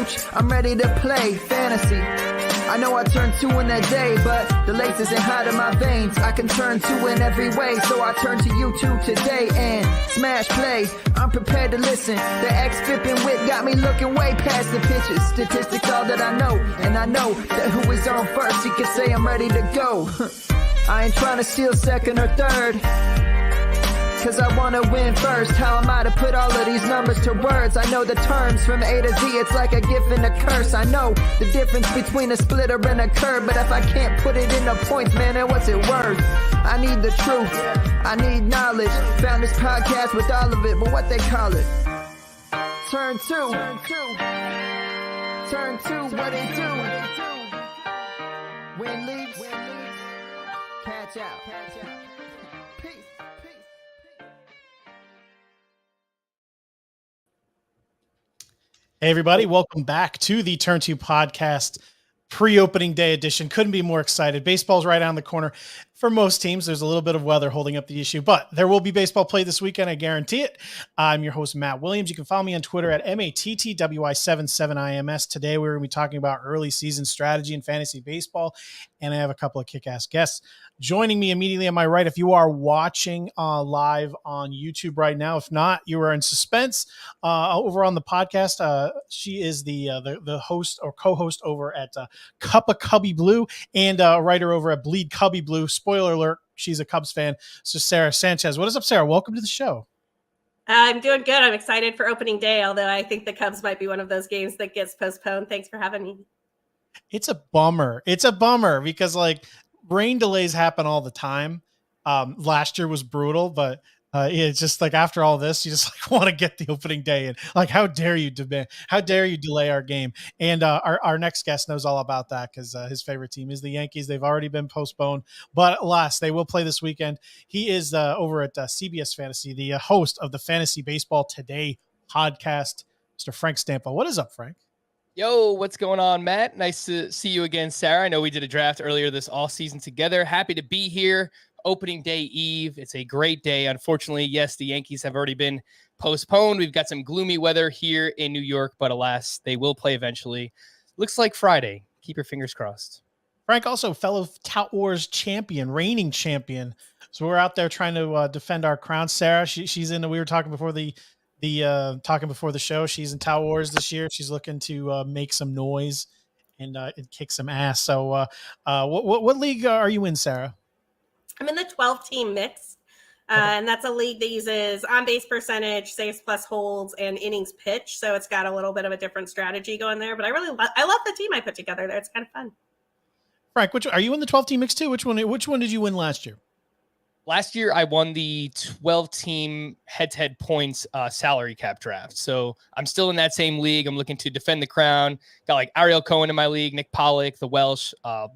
coach, I'm ready to play fantasy. I know I turned 2 in a day, but the lace isn't hot in my veins. I can turn 2 in every way, so I turn to YouTube today and smash play. I'm prepared to listen. The X-Fippin' wit got me looking way past the pitches. Statistics all that I know, and I know that who is on first, he can say I'm ready to go. I ain't trying to steal second or third, cause I wanna win first. How am I to put all of these numbers to words? I know the terms from A to Z, it's like a gift and a curse. I know the difference between a splitter and a curve, but if I can't put it into points, man, then what's it worth? I need the truth, I need knowledge. Found this podcast with all of it, but what they call it? Turn 2, what it do? Win leagues, catch out. Peace. Hey, everybody. Welcome back to the Turn 2 podcast pre-opening day edition. Couldn't be more excited. Baseball's right around the corner. For most teams, there's a little bit of weather holding up the issue, but there will be baseball played this weekend. I guarantee it. I'm your host, Matt Williams. You can follow me on Twitter at MATTWI77IMS. Today, we're going to be talking about early season strategy in fantasy baseball, and I have a couple of kick-ass guests joining me immediately on my right. If you are watching live on YouTube right now, if not, you are in suspense over on the podcast. She is the host or co-host over at Cup of Cubbie Blue and a writer over at Bleed Cubbie Blue. Spoiler alert, she's a Cubs fan. So Sara Sanchez. What is up, Sara? Welcome to the show. I'm doing good. I'm excited for opening day, although I think the Cubs might be one of those games that gets postponed. Thanks for having me. It's a bummer. It's a bummer because like rain delays happen all the time. Last year was brutal, but it's just like after all this, you just like want to get the opening day in. Like, how dare you delay our game? And our next guest knows all about that because his favorite team is the Yankees. They've already been postponed, but alas, they will play this weekend. He is over at CBS Fantasy, the host of the Fantasy Baseball Today podcast, Mr. Frank Stampfl. What is up, Frank? Yo, what's going on, Matt? Nice to see you again, Sara. I know we did a draft earlier this off season together. Happy to be here. Opening day eve. It's a great day. Unfortunately, yes, the Yankees have already been postponed. We've got some gloomy weather here in New York, but alas, they will play eventually. Looks like Friday. Keep your fingers crossed. Frank, also fellow Tout Wars champion, reigning champion. So we're out there trying to defend our crown. Sara, she's in. We were talking before the show. She's in Tout Wars this year. She's looking to make some noise and kick some ass. So what league are you in, Sara? I'm in the 12-team mix, and that's a league that uses on-base percentage, saves plus holds, and innings pitch. So it's got a little bit of a different strategy going there. But I love the team I put together there. It's kind of fun. Frank, are you in the 12-team mix too? Which one did you win last year? Last year, I won the 12-team head-to-head points salary cap draft. So I'm still in that same league. I'm looking to defend the crown. Got like Ariel Cohen in my league, Nick Pollock, the Welsh,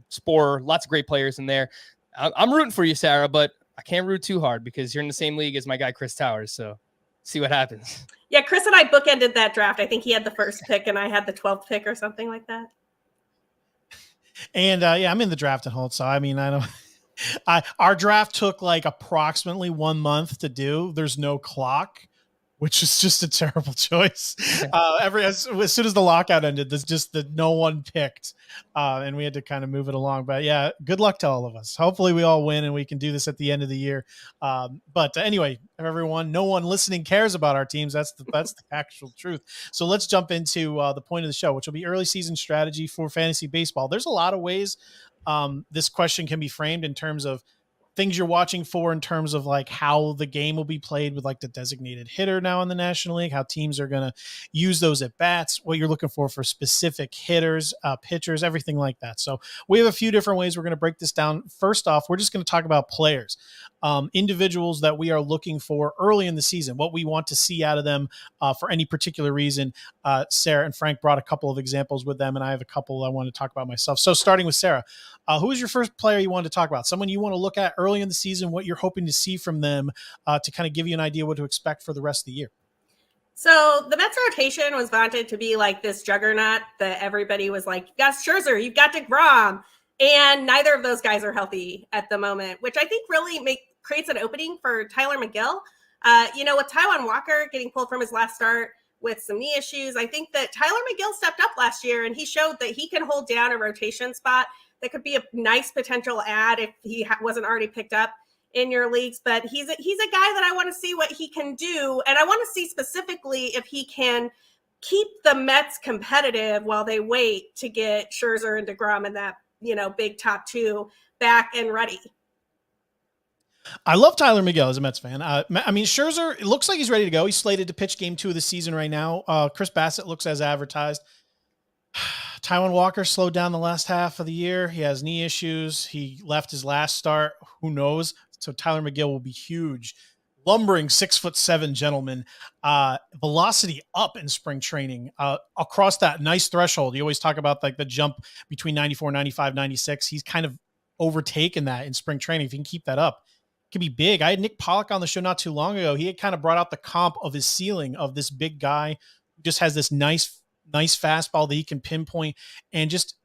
Sporer, lots of great players in there. I'm rooting for you, Sara, but I can't root too hard because you're in the same league as my guy, Chris Towers. So see what happens. Yeah, Chris and I bookended that draft. I think he had the first pick and I had the 12th pick or something like that. And I'm in the draft and hold. So, I mean, our draft took like approximately 1 month to do. There's no clock, which is just a terrible choice. As soon as the lockout ended, there's just that no one picked, and we had to kind of move it along. But yeah, good luck to all of us. Hopefully we all win and we can do this at the end of the year. But anyway, everyone, no one listening cares about our teams. That's the actual truth. So let's jump into the point of the show, which will be early season strategy for fantasy baseball. There's a lot of ways this question can be framed in terms of things you're watching for, in terms of like how the game will be played with like the designated hitter now in the National League, how teams are going to use those at bats, what you're looking for specific hitters, pitchers, everything like that. So we have a few different ways we're going to break this down. First off, we're just going to talk about players, individuals that we are looking for early in the season, what we want to see out of them for any particular reason. Sara and Frank brought a couple of examples with them, and I have a couple I want to talk about myself. So starting with Sara, who is your first player you wanted to talk about? Someone you want to look at early in the season, what you're hoping to see from them to kind of give you an idea what to expect for the rest of the year. So the Mets rotation was vaunted to be like this juggernaut that everybody was like, you've got Scherzer, you've got DeGrom, and neither of those guys are healthy at the moment, which I think really creates an opening for Tyler Mcgill. With Taijuan Walker getting pulled from his last start, with some knee issues. I think that Tyler Mcgill stepped up last year, and he showed that he can hold down a rotation spot. That could be a nice potential add if he wasn't already picked up in your leagues. But he's a guy that I want to see what he can do, and I want to see specifically if he can keep the Mets competitive while they wait to get Scherzer and DeGrom and that, big top two back and ready. I love Tyler Mcgill as a Mets fan. Scherzer, it looks like he's ready to go. He's slated to pitch game 2 of the season right now. Chris Bassett looks as advertised. Taijuan Walker slowed down the last half of the year. He has knee issues. He left his last start. Who knows? So Tyler Mcgill will be huge. Lumbering 6'7" gentleman, velocity up in spring training, across that nice threshold. You always talk about like the jump between 94, 95, 96. He's kind of overtaken that in spring training. If he can keep that up, it could be big. I had Nick Pollock on the show not too long ago. He had kind of brought out the comp of his ceiling of this big guy who just has this nice fastball that he can pinpoint, and just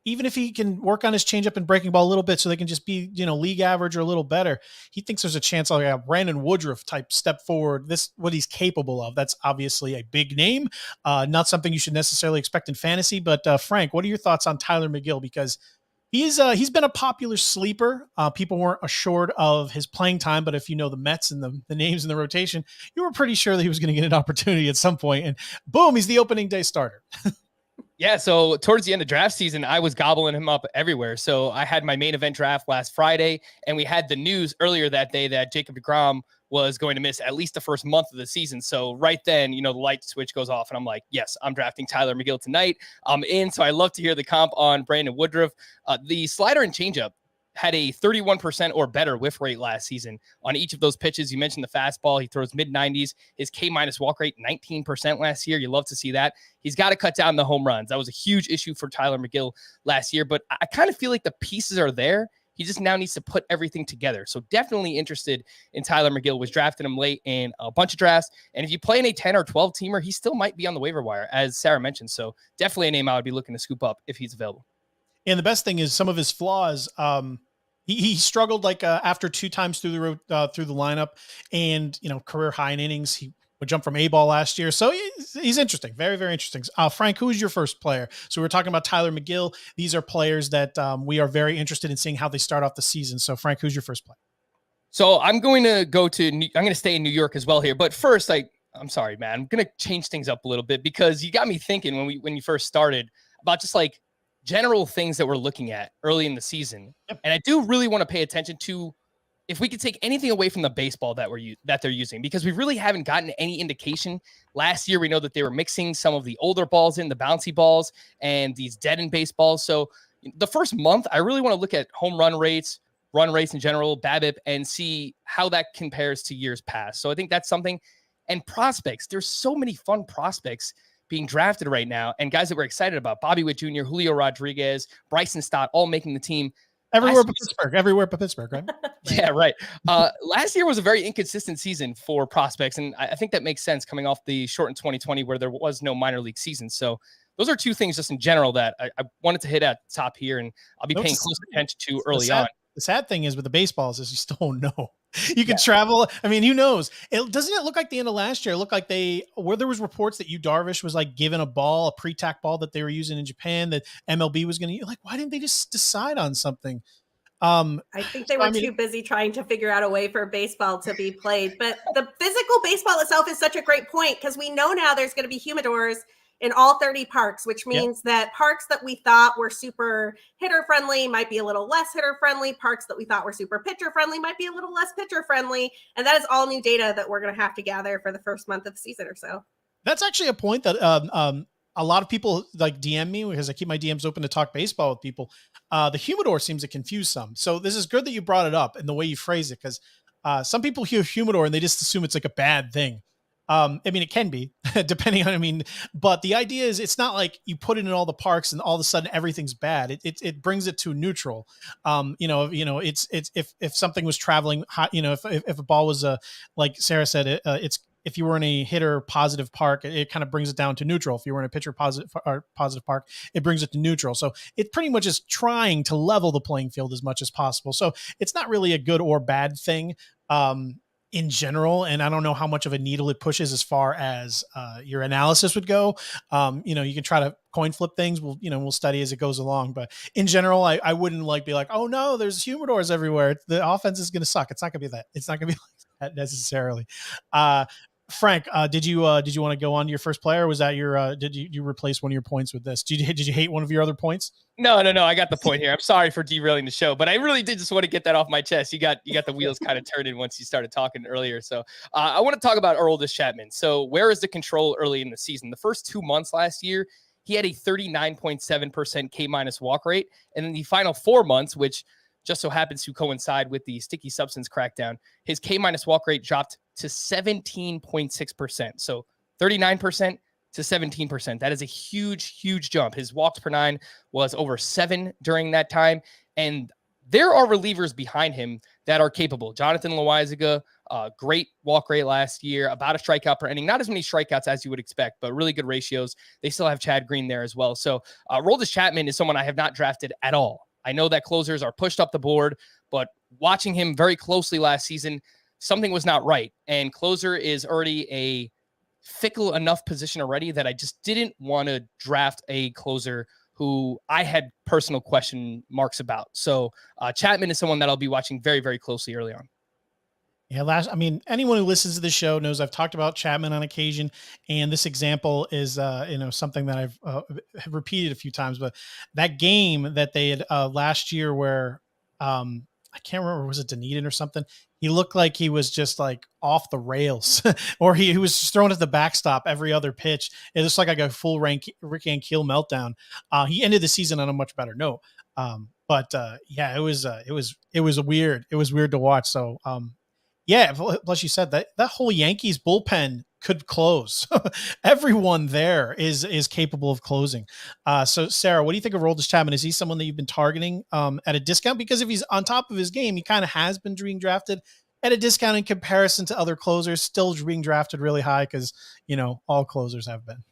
even if he can work on his changeup and breaking ball a little bit so they can just be, league average or a little better, he thinks there's a chance like a Brandon Woodruff type step forward. This, what he's capable of. That's obviously a big name. Not something you should necessarily expect in fantasy, but Frank, what are your thoughts on Tyler Mcgill? Because he's been a popular sleeper. People weren't assured of his playing time, but if you know the Mets and the names in the rotation, you were pretty sure that he was going to get an opportunity at some point, and boom, he's the opening day starter. Yeah, so towards the end of draft season, I was gobbling him up everywhere. So I had my main event draft last Friday, and we had the news earlier that day that Jacob deGrom was going to miss at least the first month of the season. So right then, the light switch goes off, and I'm like, yes, I'm drafting Tyler Mcgill tonight. I'm in. So I love to hear the comp on Brandon Woodruff. The slider and changeup had a 31% or better whiff rate last season on each of those pitches. You mentioned the fastball. He throws mid-90s. His K- walk rate, 19% last year. You love to see that. He's got to cut down the home runs. That was a huge issue for Tyler Mcgill last year, but I kind of feel like the pieces are there. He just now needs to put everything together. So definitely interested in Tyler Mcgill. Was drafting him late in a bunch of drafts. And if you play in a 10 or 12 teamer, he still might be on the waiver wire, as Sarah mentioned. So definitely a name I would be looking to scoop up if he's available. And the best thing is some of his flaws. He struggled like after 2 times through the lineup, and career high in innings. He would jump from A-ball last year, so he's interesting, very very interesting. Frank, who is your first player? So we're talking about Tyler Mcgill. These are players that we are very interested in seeing how they start off the season. So Frank, who's your first player? So I'm going to stay in New York as well here, but first I'm sorry, man, I'm going to change things up a little bit because you got me thinking when you first started about just like general things that we're looking at early in the season. Yep. And I do really want to pay attention to if we could take anything away from the baseball that they're using, because we really haven't gotten any indication. Last year, we know that they were mixing some of the older balls in, the bouncy balls, and these dead-end baseballs. So the first month, I really want to look at home run rates in general, BABIP, and see how that compares to years past. So I think that's something. And prospects, there's so many fun prospects being drafted right now, and guys that we're excited about: Bobby Witt Jr., Julio Rodriguez, Bryson Stott, all making the team. Everywhere but Pittsburgh, right? Yeah, right. Last year was a very inconsistent season for prospects, and I think that makes sense coming off the shortened 2020 where there was no minor league season. So those are 2 things just in general that I wanted to hit at the top here, and I'll be paying close attention to early on. The sad thing is with the baseballs is you still don't know. You can travel. I mean, who knows? Doesn't it look like the end of last year? It looked like where there was reports that Darvish was like given a pre-tack ball that they were using in Japan that MLB was going to use. Like, why didn't they just decide on something? I think they were too busy trying to figure out a way for baseball to be played. But the physical baseball itself is such a great point, because we know now there's going to be humidors in all 30 parks, which means that parks that we thought were super hitter friendly might be a little less hitter friendly. Parks that we thought were super pitcher friendly might be a little less pitcher friendly. And that is all new data that we're going to have to gather for the first month of the season or so. That's actually a point that a lot of people like DM me, because I keep my DMs open to talk baseball with people. The humidor seems to confuse some. So this is good that you brought it up and the way you phrase it, because some people hear humidor and they just assume it's like a bad thing. I mean, it can be depending on, but the idea is it's not like you put it in all the parks and all of a sudden everything's bad. It brings it to neutral. It's if something was traveling hot, if a ball was like Sarah said, if you were in a hitter positive park, it kind of brings it down to neutral. If you were in a pitcher positive park, it brings it to neutral. So it pretty much is trying to level the playing field as much as possible. So it's not really a good or bad thing. in general, and I don't know how much of a needle it pushes as far as your analysis would go. You can try to coin flip things. We'll study as it goes along. But in general, I wouldn't be like, oh no, there's humidors everywhere. The offense is going to suck. It's not going to be that. It's not going to be like that necessarily. Frank, did you want to go on to your first player? Or was that your did you replace one of your points with this? Did you hate one of your other points? No. I got the point here. I'm sorry for derailing the show, but I really did just want to get that off my chest. You got the wheels kind of turning once you started talking earlier. So I want to talk about Aroldis Chapman. So where is the control early in the season? The first 2 months last year, he had a 39.7% K- walk rate. And in the final 4 months, which just so happens to coincide with the sticky substance crackdown, his K- walk rate dropped to 17.6%. So 39% to 17%. That is a huge, huge jump. His walks per nine was over 7 during that time. And there are relievers behind him that are capable. Jonathan Loaisiga, great walk rate last year, about a strikeout per inning. Not as many strikeouts as you would expect, but really good ratios. They still have Chad Green there as well. So Aroldis Chapman is someone I have not drafted at all. I know that closers are pushed up the board, but watching him very closely last season, something was not right. And closer is already a fickle enough position already that I just didn't want to draft a closer who I had personal question marks about. So Chapman is someone that I'll be watching very, very closely early on. Yeah, anyone who listens to the show knows I've talked about Chapman on occasion, and this example is, something that I've have repeated a few times. But that game that they had last year, where I can't remember, was it Dunedin or something? He looked like he was just like off the rails, or he was just thrown at the backstop every other pitch. It was like a full Rick Ankiel meltdown. He ended the season on a much better note. But it was weird. It was weird to watch. So. Yeah, plus you said that whole Yankees bullpen could close. Everyone there is capable of closing. So Sarah, what do you think of Aroldis Chapman? Is he someone that you've been targeting at a discount? Because if he's on top of his game, he kind of has been being drafted at a discount in comparison to other closers, still being drafted really high because, all closers have been.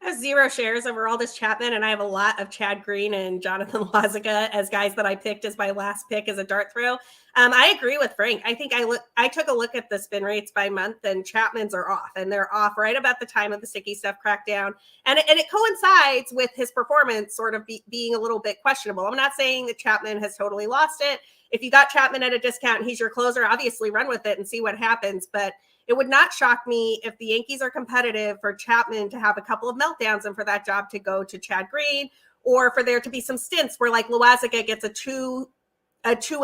I have 0 shares of Aroldis Chapman, and I have a lot of Chad Green and Jonathan Loaisiga as guys that I picked as my last pick as a dart throw. I agree with Frank. I think I took a look at the spin rates by month, and Chapman's are off, and they're off right about the time of the sticky stuff crackdown. And it coincides with his performance sort of being a little bit questionable. I'm not saying that Chapman has totally lost it. If you got Chapman at a discount and he's your closer, obviously run with it and see what happens. But it would not shock me if the Yankees are competitive for Chapman to have a couple of meltdowns and for that job to go to Chad Green, or for there to be some stints where like Loaisiga gets a two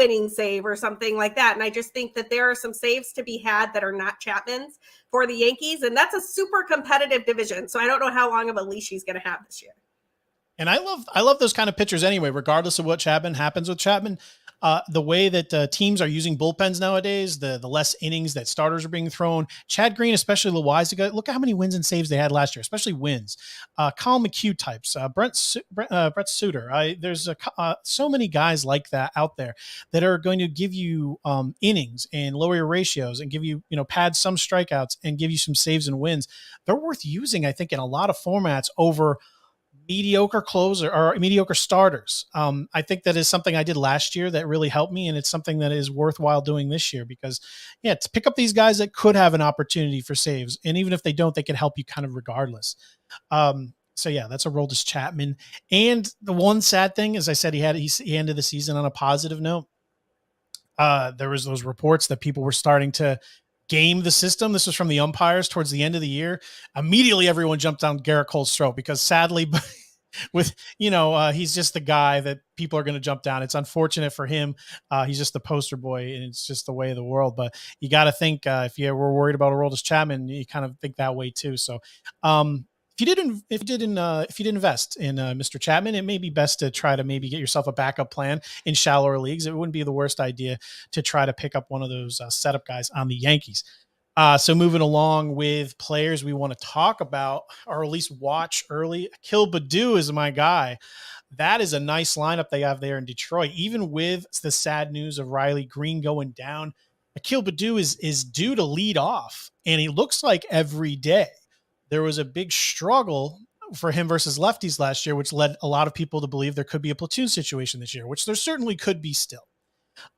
inning save or something like that. And I just think that there are some saves to be had that are not Chapman's for the Yankees. And that's a super competitive division. So I don't know how long of a leash he's going to have this year. And I love those kind of pitchers anyway, regardless of what happens with Chapman. The way that teams are using bullpens nowadays, the less innings that starters are being thrown. Chad Green, especially Loaisiga, look at how many wins and saves they had last year, especially wins. Kyle McHugh types, Brett Suter. There's so many guys like that out there that are going to give you innings and lower your ratios and give you, pad some strikeouts and give you some saves and wins. They're worth using, I think, in a lot of formats over mediocre closer or mediocre starters. I think that is something I did last year that really helped me. And it's something that is worthwhile doing this year because to pick up these guys that could have an opportunity for saves. And even if they don't, they can help you kind of regardless. So that's Aroldis Chapman. And the one sad thing, as I said, he ended the season on a positive note. There was those reports that people were starting to game the system. This was from the umpires towards the end of the year. Immediately, everyone jumped down Garrett Cole's throat because sadly, he's just the guy that people are going to jump down. It's unfortunate for him. He's just the poster boy, and it's just the way of the world. But you got to think if you were worried about Aroldis Chapman, you kind of think that way too. So, if you did invest in Mr. Chapman, it may be best to try to maybe get yourself a backup plan in shallower leagues. It wouldn't be the worst idea to try to pick up one of those setup guys on the Yankees. So moving along with players we want to talk about, or at least watch early. Akil Baddoo is my guy. That is a nice lineup they have there in Detroit. Even with the sad news of Riley Green going down, Akil Baddoo is due to lead off, and he looks like every day. There was a big struggle for him versus lefties last year, which led a lot of people to believe there could be a platoon situation this year, which there certainly could be still.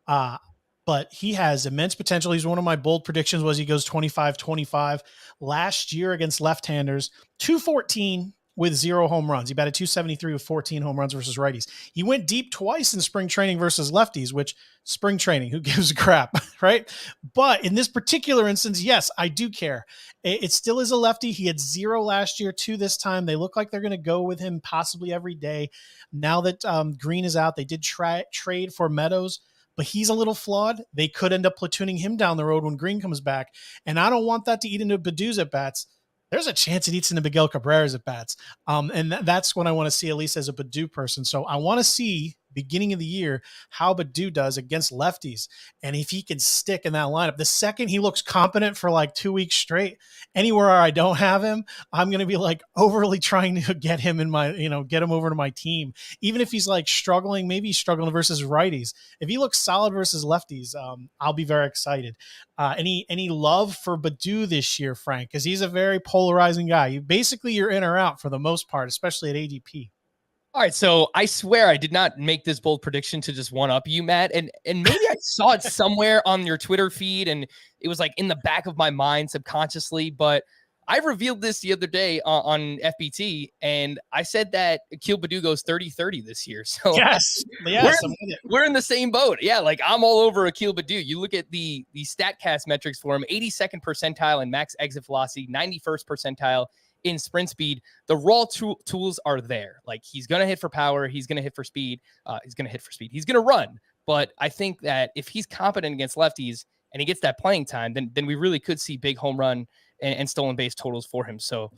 But but he has immense potential. He's one of my bold predictions was he goes 25-25. Last year against left-handers, 214 with 0 home runs. He batted 273 with 14 home runs versus righties. He went deep twice in spring training versus lefties, which spring training, who gives a crap, right? But in this particular instance, yes, I do care. It still is a lefty. He had 0 last year, 2 this time. They look like they're going to go with him possibly every day. Now that Green is out, they did trade for Meadows, but he's a little flawed. They could end up platooning him down the road when Green comes back. And I don't want that to eat into Badu's at bats. There's a chance it eats into Miguel Cabrera's at bats. And that's what I want to see, at least as a Badu person. So I want to see beginning of the year how Badu does against lefties. And if he can stick in that lineup, the second he looks competent for like 2 weeks straight, anywhere I don't have him, I'm going to be like overly trying to get him in my, get him over to my team. Even if he's like struggling, maybe he's struggling versus righties. If he looks solid versus lefties, I'll be very excited. Any love for Badu this year, Frank? Because he's a very polarizing guy. You're in or out for the most part, especially at ADP. All right, so I swear I did not make this bold prediction to just one up you, Matt, and maybe I saw it somewhere on your Twitter feed, and it was like in the back of my mind subconsciously. But I revealed this the other day on FBT, and I said that Akil Baddoo goes 30-30 this year. So yes, we're in the same boat. Yeah, like I'm all over Akil Baddoo. You look at the Statcast metrics for him: 82nd percentile in max exit velocity, 91st percentile in sprint speed. The raw tools are there. Like he's going to hit for power. He's going to hit for speed. He's going to run. But I think that if he's competent against lefties and he gets that playing time, then we really could see big home run and stolen base totals for him. So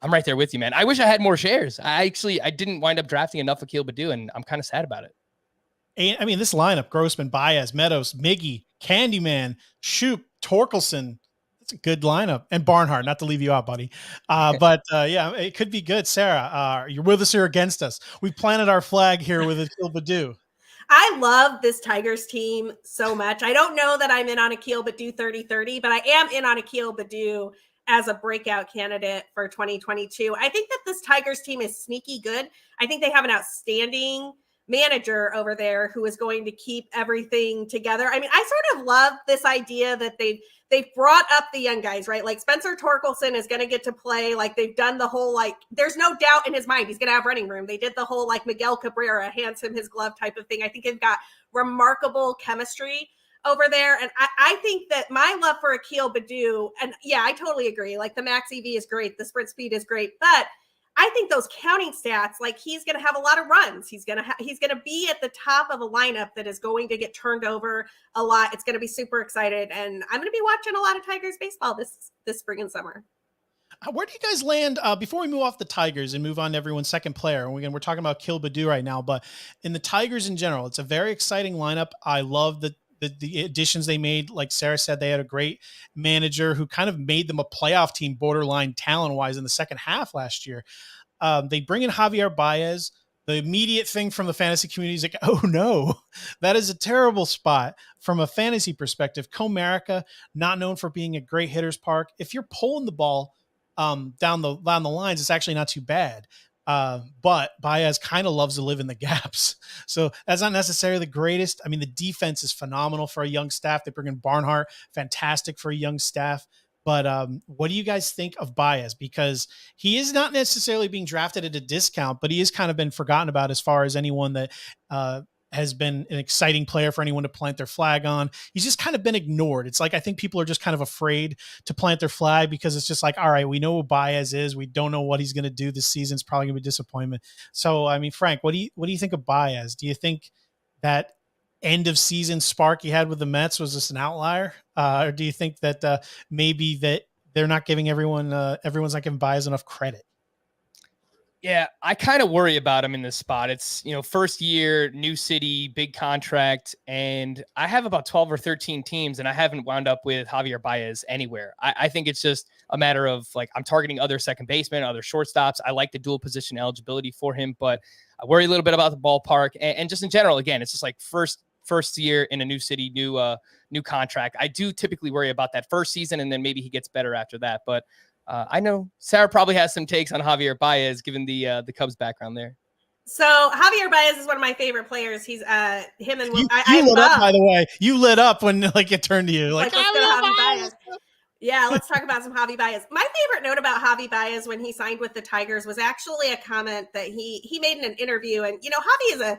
I'm right there with you, man. I wish I had more shares. I didn't wind up drafting enough Akil Baddoo, and I'm kind of sad about it. I mean, this lineup: Grossman, Baez, Meadows, Miggy, Candyman, Shoop, Torkelson. It's a good lineup. And Barnhart, not to leave you out, buddy. But yeah, it could be good. Sarah, you're with us or against us? We planted our flag here with Akil Baddoo. I love this Tigers team so much. I don't know that I'm in on Akil Baddoo 30-30, but I am in on Akil Baddoo as a breakout candidate for 2022. I think that this Tigers team is sneaky good. I think they have an outstanding manager over there who is going to keep everything together. I mean, I sort of love this idea that they've brought up the young guys, right? Like Spencer Torkelson is going to get to play. Like they've done the whole, like, there's no doubt in his mind he's going to have running room. They did the whole, like, Miguel Cabrera hands him his glove type of thing. I think they've got remarkable chemistry over there. And I think that my love for Akil Baddoo, and yeah, I totally agree. Like the max EV is great. The sprint speed is great, but I think those counting stats, like he's going to have a lot of runs. He's going to be at the top of a lineup that is going to get turned over a lot. It's going to be super excited. And I'm going to be watching a lot of Tigers baseball this spring and summer. Where do you guys land before we move off the Tigers and move on to everyone's second player? And we're talking about Akil Baddoo right now, but in the Tigers in general, it's a very exciting lineup. I love the additions they made. Like Sarah said, they had a great manager who kind of made them a playoff team, borderline talent-wise in the second half last year. They bring in Javier Baez. The immediate thing from the fantasy community is like, oh no, that is a terrible spot from a fantasy perspective. Comerica, not known for being a great hitter's park. If you're pulling the ball down the lines, it's actually not too bad. But Baez kind of loves to live in the gaps. So that's not necessarily the greatest. I mean, the defense is phenomenal for a young staff. They bring in Barnhart, fantastic for a young staff. But what do you guys think of Baez? Because he is not necessarily being drafted at a discount, but he has kind of been forgotten about as far as anyone that has been an exciting player for anyone to plant their flag on. He's just kind of been ignored. It's like, I think people are just kind of afraid to plant their flag because it's just like, all right, we know what Baez is. We don't know what he's going to do this season. It's probably gonna be a disappointment. So, I mean, Frank, what do you think of Baez? Do you think that end of season spark he had with the Mets was just an outlier? Or do you think that maybe that they're not giving everyone's not giving Baez enough credit? Yeah, I kind of worry about him in this spot. It's, first year, new city, big contract, and I have about 12 or 13 teams, and I haven't wound up with Javier Baez anywhere. I think it's just a matter of, like, I'm targeting other second basemen, other shortstops. I like the dual position eligibility for him, but I worry a little bit about the ballpark. And just in general, again, it's just like first year in a new city, new contract. I do typically worry about that first season, and then maybe he gets better after that. But I know Sarah probably has some takes on Javier Baez, given the Cubs background there. So Javier Baez is one of my favorite players. He's him and you lit up, by the way. You lit up when like it turned to you. Like let's go to Javi Baez. Yeah, let's talk about some Javi Baez. My favorite note about Javi Baez when he signed with the Tigers was actually a comment that he made in an interview. And Javi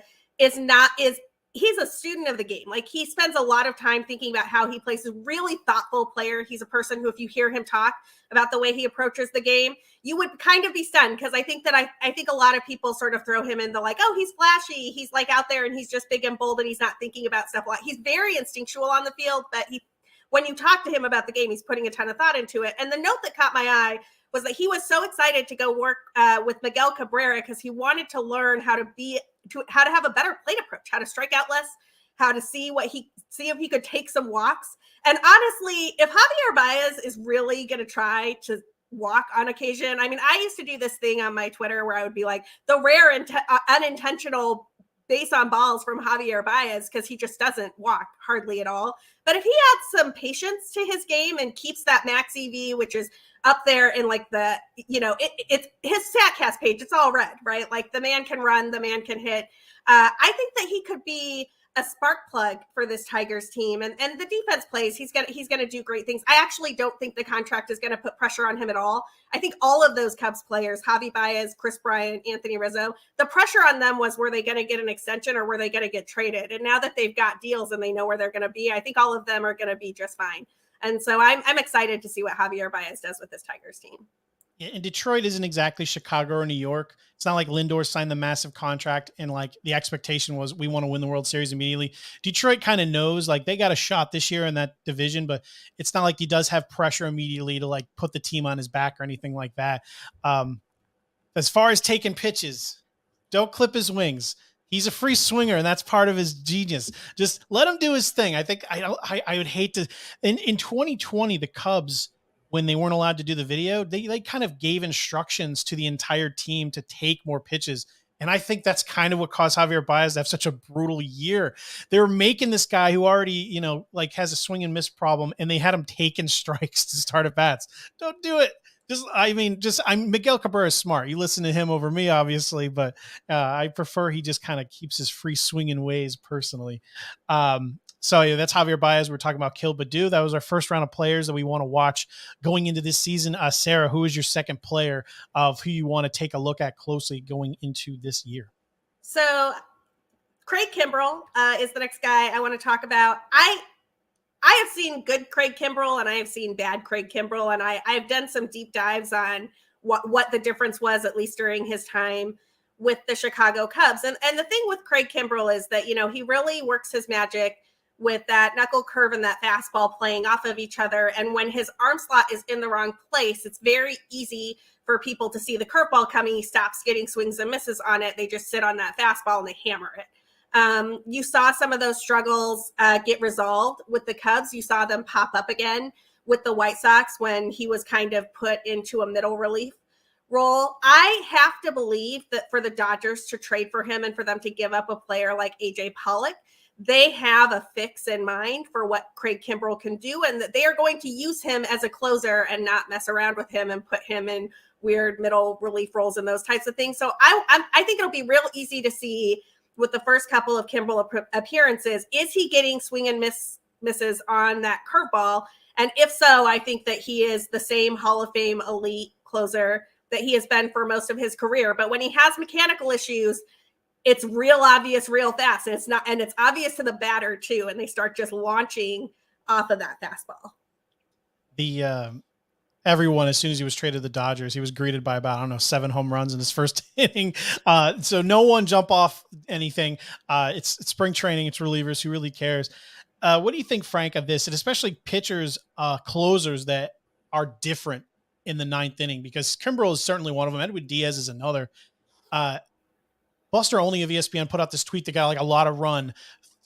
he's a student of the game. Like, he spends a lot of time thinking about how he plays. A really thoughtful player. He's a person who, if you hear him talk about the way he approaches the game, you would kind of be stunned, because I think a lot of people sort of throw him in the like, oh, he's flashy, he's like out there and he's just big and bold and he's not thinking about stuff. He's very instinctual on the field, but when you talk to him about the game, he's putting a ton of thought into it. And the note that caught my eye was that he was so excited to go work with Miguel Cabrera, because he wanted to learn how to have a better plate approach, how to strike out less, how to see if he could take some walks. And honestly, if Javier Baez is really going to try to walk on occasion, I mean, I used to do this thing on my Twitter where I would be like, the rare unintentional base on balls from Javier Baez, because he just doesn't walk hardly at all. But if he adds some patience to his game and keeps that max EV, which is up there in like it's his Statcast page, it's all red, right? Like, the man can run, the man can hit. I think that he could be a spark plug for this Tigers team, and the defense plays. He's gonna do great things. I actually don't think the contract is gonna put pressure on him at all. I think all of those Cubs players, Javi Baez, Chris Bryant, Anthony Rizzo, the pressure on them was, were they gonna get an extension or were they gonna get traded? And now that they've got deals and they know where they're gonna be, I think all of them are gonna be just fine. And so I'm excited to see what Javier Baez does with this Tigers team. Yeah, and Detroit isn't exactly Chicago or New York. It's not like Lindor signed the massive contract and like the expectation was we want to win the World Series immediately. Detroit kind of knows like they got a shot this year in that division, but it's not like he does have pressure immediately to like put the team on his back or anything like that. As far as taking pitches, don't clip his wings. He's a free swinger, and that's part of his genius. Just let him do his thing. I think I would hate to in 2020, the Cubs, when they weren't allowed to do the video, they kind of gave instructions to the entire team to take more pitches. And I think that's kind of what caused Javier Baez to have such a brutal year. They were making this guy who already, like has a swing and miss problem, and they had him taking strikes to start at bats. Don't do it. Miguel Cabrera is smart. You listen to him over me, obviously, but I prefer he just kind of keeps his free swinging ways personally. So yeah, that's Javier Baez. We're talking about Kill Badu. That was our first round of players that we want to watch going into this season. Sara, who is your second player of who you want to take a look at closely going into this year? So Craig Kimbrell is the next guy I want to talk about. I have seen good Craig Kimbrell and I have seen bad Craig Kimbrell, and I've done some deep dives on what the difference was, at least during his time with the Chicago Cubs. And the thing with Craig Kimbrell is that, he really works his magic with that knuckle curve and that fastball playing off of each other. And when his arm slot is in the wrong place, it's very easy for people to see the curveball coming. He stops getting swings and misses on it. They just sit on that fastball and they hammer it. You saw some of those struggles get resolved with the Cubs. You saw them pop up again with the White Sox when he was kind of put into a middle relief role. I have to believe that for the Dodgers to trade for him and for them to give up a player like AJ Pollock, they have a fix in mind for what Craig Kimbrell can do, and that they are going to use him as a closer and not mess around with him and put him in weird middle relief roles and those types of things. So I think it'll be real easy to see with the first couple of Kimbrell appearances, is he getting swing and misses on that curveball? And if so, I think that he is the same Hall of Fame elite closer that he has been for most of his career. But when he has mechanical issues, it's real obvious, real fast. And it's obvious to the batter too. And they start just launching off of that fastball. Everyone, as soon as he was traded to the Dodgers, he was greeted by about, 7 home runs in his first inning. So no one jump off anything. It's spring training. It's relievers. Who really cares? What do you think, Frank, of this? And especially pitchers, closers that are different in the 9th inning, because Kimbrell is certainly one of them. Edwin Diaz is another. Buster Olney of ESPN put out this tweet that got like a lot of run,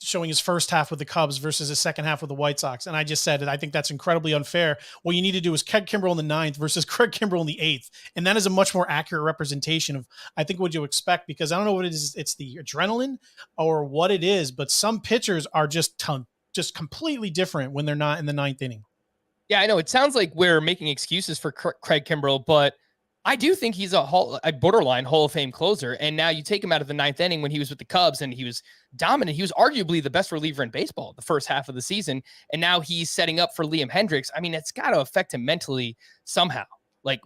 showing his first half with the Cubs versus his second half with the White Sox. And I just said that I think that's incredibly unfair. What you need to do is Craig Kimbrell in the 9th versus Craig Kimbrell in the 8th. And that is a much more accurate representation of, I think, what you expect, because I don't know what it is. It's the adrenaline or what it is, but some pitchers are just completely different when they're not in the 9th inning. Yeah, I know. It sounds like we're making excuses for Craig Kimbrell, but I do think he's a borderline Hall of Fame closer. And now you take him out of the ninth inning when he was with the Cubs and he was dominant. He was arguably the best reliever in baseball the first half of the season. And now he's setting up for Liam Hendricks. I mean, it's got to affect him mentally somehow. Like,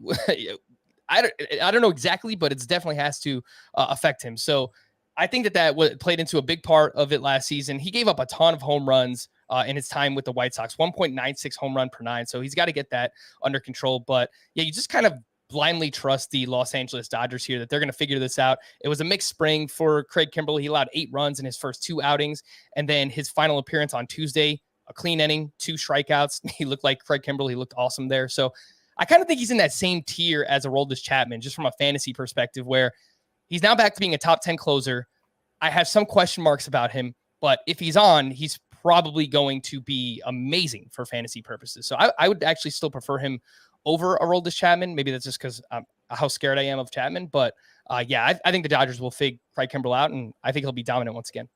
I don't know exactly, but it definitely has to affect him. So I think that played into a big part of it last season. He gave up a ton of home runs in his time with the White Sox, 1.96 home run per 9. So he's got to get that under control. But yeah, you just kind of blindly trust the Los Angeles Dodgers here that they're going to figure this out. It was a mixed spring for Craig Kimbrell. He allowed 8 runs in his first 2 outings. And then his final appearance on Tuesday, a clean inning, 2 strikeouts. He looked like Craig Kimbrell. He looked awesome there. So I kind of think he's in that same tier as Aroldis Chapman, just from a fantasy perspective, where he's now back to being a top 10 closer. I have some question marks about him, but if he's on, he's probably going to be amazing for fantasy purposes. So I would actually still prefer him over Aroldis Chapman. Maybe that's just because how scared I am of Chapman. But yeah, I think the Dodgers will figure Craig Kimbrell out, and I think he'll be dominant once again.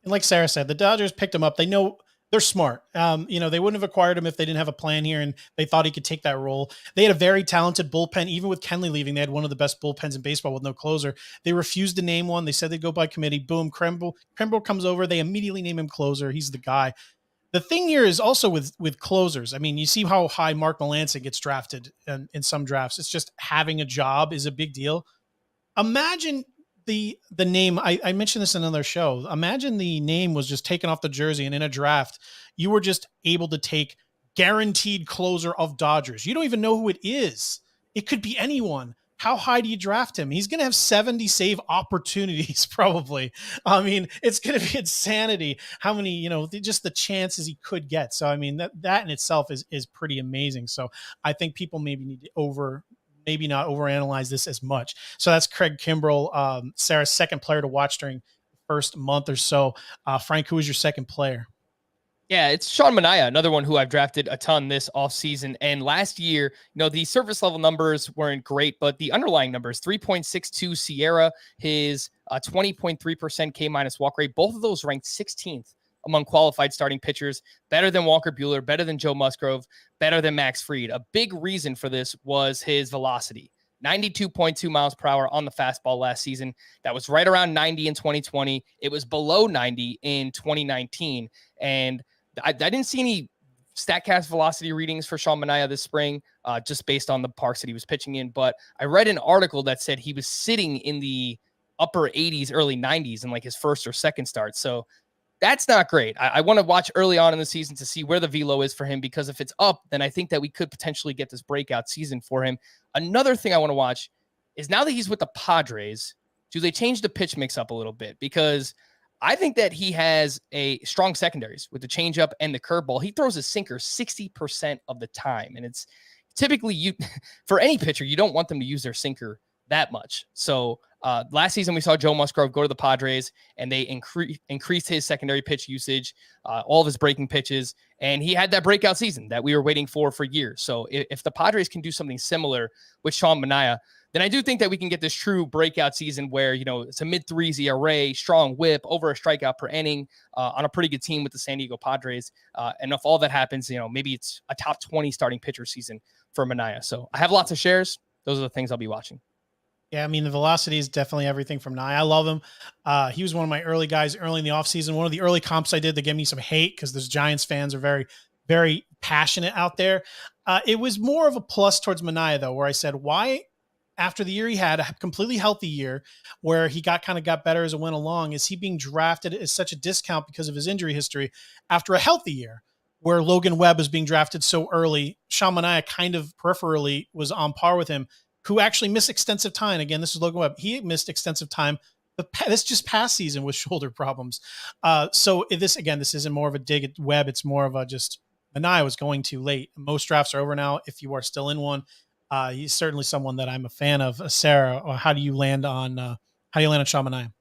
And like Sarah said, the Dodgers picked him up. They know they're smart. They wouldn't have acquired him if they didn't have a plan here and they thought he could take that role. They had a very talented bullpen. Even with Kenley leaving, they had one of the best bullpens in baseball with no closer. They refused to name one. They said they'd go by committee. Boom, Kimbrell comes over. They immediately name him closer. He's the guy. The thing here is also with closers. I mean, you see how high Mark Melancon gets drafted in some drafts. It's just having a job is a big deal. Imagine the name. I mentioned this in another show. Imagine the name was just taken off the jersey, and in a draft, you were just able to take guaranteed closer of Dodgers. You don't even know who it is. It could be anyone. How high do you draft him? He's going to have 70 save opportunities, probably. I mean, it's going to be insanity how many, just the chances he could get. So, I mean, that in itself is pretty amazing. So I think people maybe need to maybe not overanalyze this as much. So that's Craig Kimbrell, Sarah's second player to watch during the first month or so. Frank, who is your second player? Yeah, it's Sean Manaea, another one who I've drafted a ton this offseason. And last year, the surface level numbers weren't great, but the underlying numbers, 3.62 Sierra, his 20.3% K- walk rate, both of those ranked 16th among qualified starting pitchers, better than Walker Buehler, better than Joe Musgrove, better than Max Fried. A big reason for this was his velocity. 92.2 miles per hour on the fastball last season. That was right around 90 in 2020. It was below 90 in 2019. And I didn't see any Statcast velocity readings for Sean Manaea this spring, just based on the parks that he was pitching in. But I read an article that said he was sitting in the upper 80s, early 90s in like his first or second start. So that's not great. I want to watch early on in the season to see where the velo is for him, because if it's up, then I think that we could potentially get this breakout season for him. Another thing I want to watch is, now that he's with the Padres, do they change the pitch mix up a little bit? Because I think that he has a strong secondaries with the changeup and the curveball. He throws a sinker 60% of the time. And it's typically, for any pitcher, you don't want them to use their sinker that much. So last season we saw Joe Musgrove go to the Padres and they increased his secondary pitch usage, all of his breaking pitches, and he had that breakout season that we were waiting for years. So if the Padres can do something similar with Sean Manaea, then I do think that we can get this true breakout season where, it's a mid-3s ERA, strong whip, over a strikeout per inning on a pretty good team with the San Diego Padres. And if all that happens, maybe it's a top 20 starting pitcher season for Manaea. So I have lots of shares. Those are the things I'll be watching. Yeah, I mean, the velocity is definitely everything from Manaea. I love him. He was one of my early guys early in the offseason. One of the early comps I did that gave me some hate, because those Giants fans are very, very passionate out there. It was more of a plus towards Manaea, though, where I said, why, after the year he had, a completely healthy year where he got better as it went along, is he being drafted as such a discount because of his injury history after a healthy year where Logan Webb is being drafted so early? Sean Manaea kind of peripherally was on par with him, who actually missed extensive time. Again, this is Logan Webb. He missed extensive time this just past season with shoulder problems. So this isn't more of a dig at Webb. It's more of a just Manaea was going too late. Most drafts are over now. If you are still in one, he's certainly someone that I'm a fan of. Sarah, how do you land on Sean Manaea?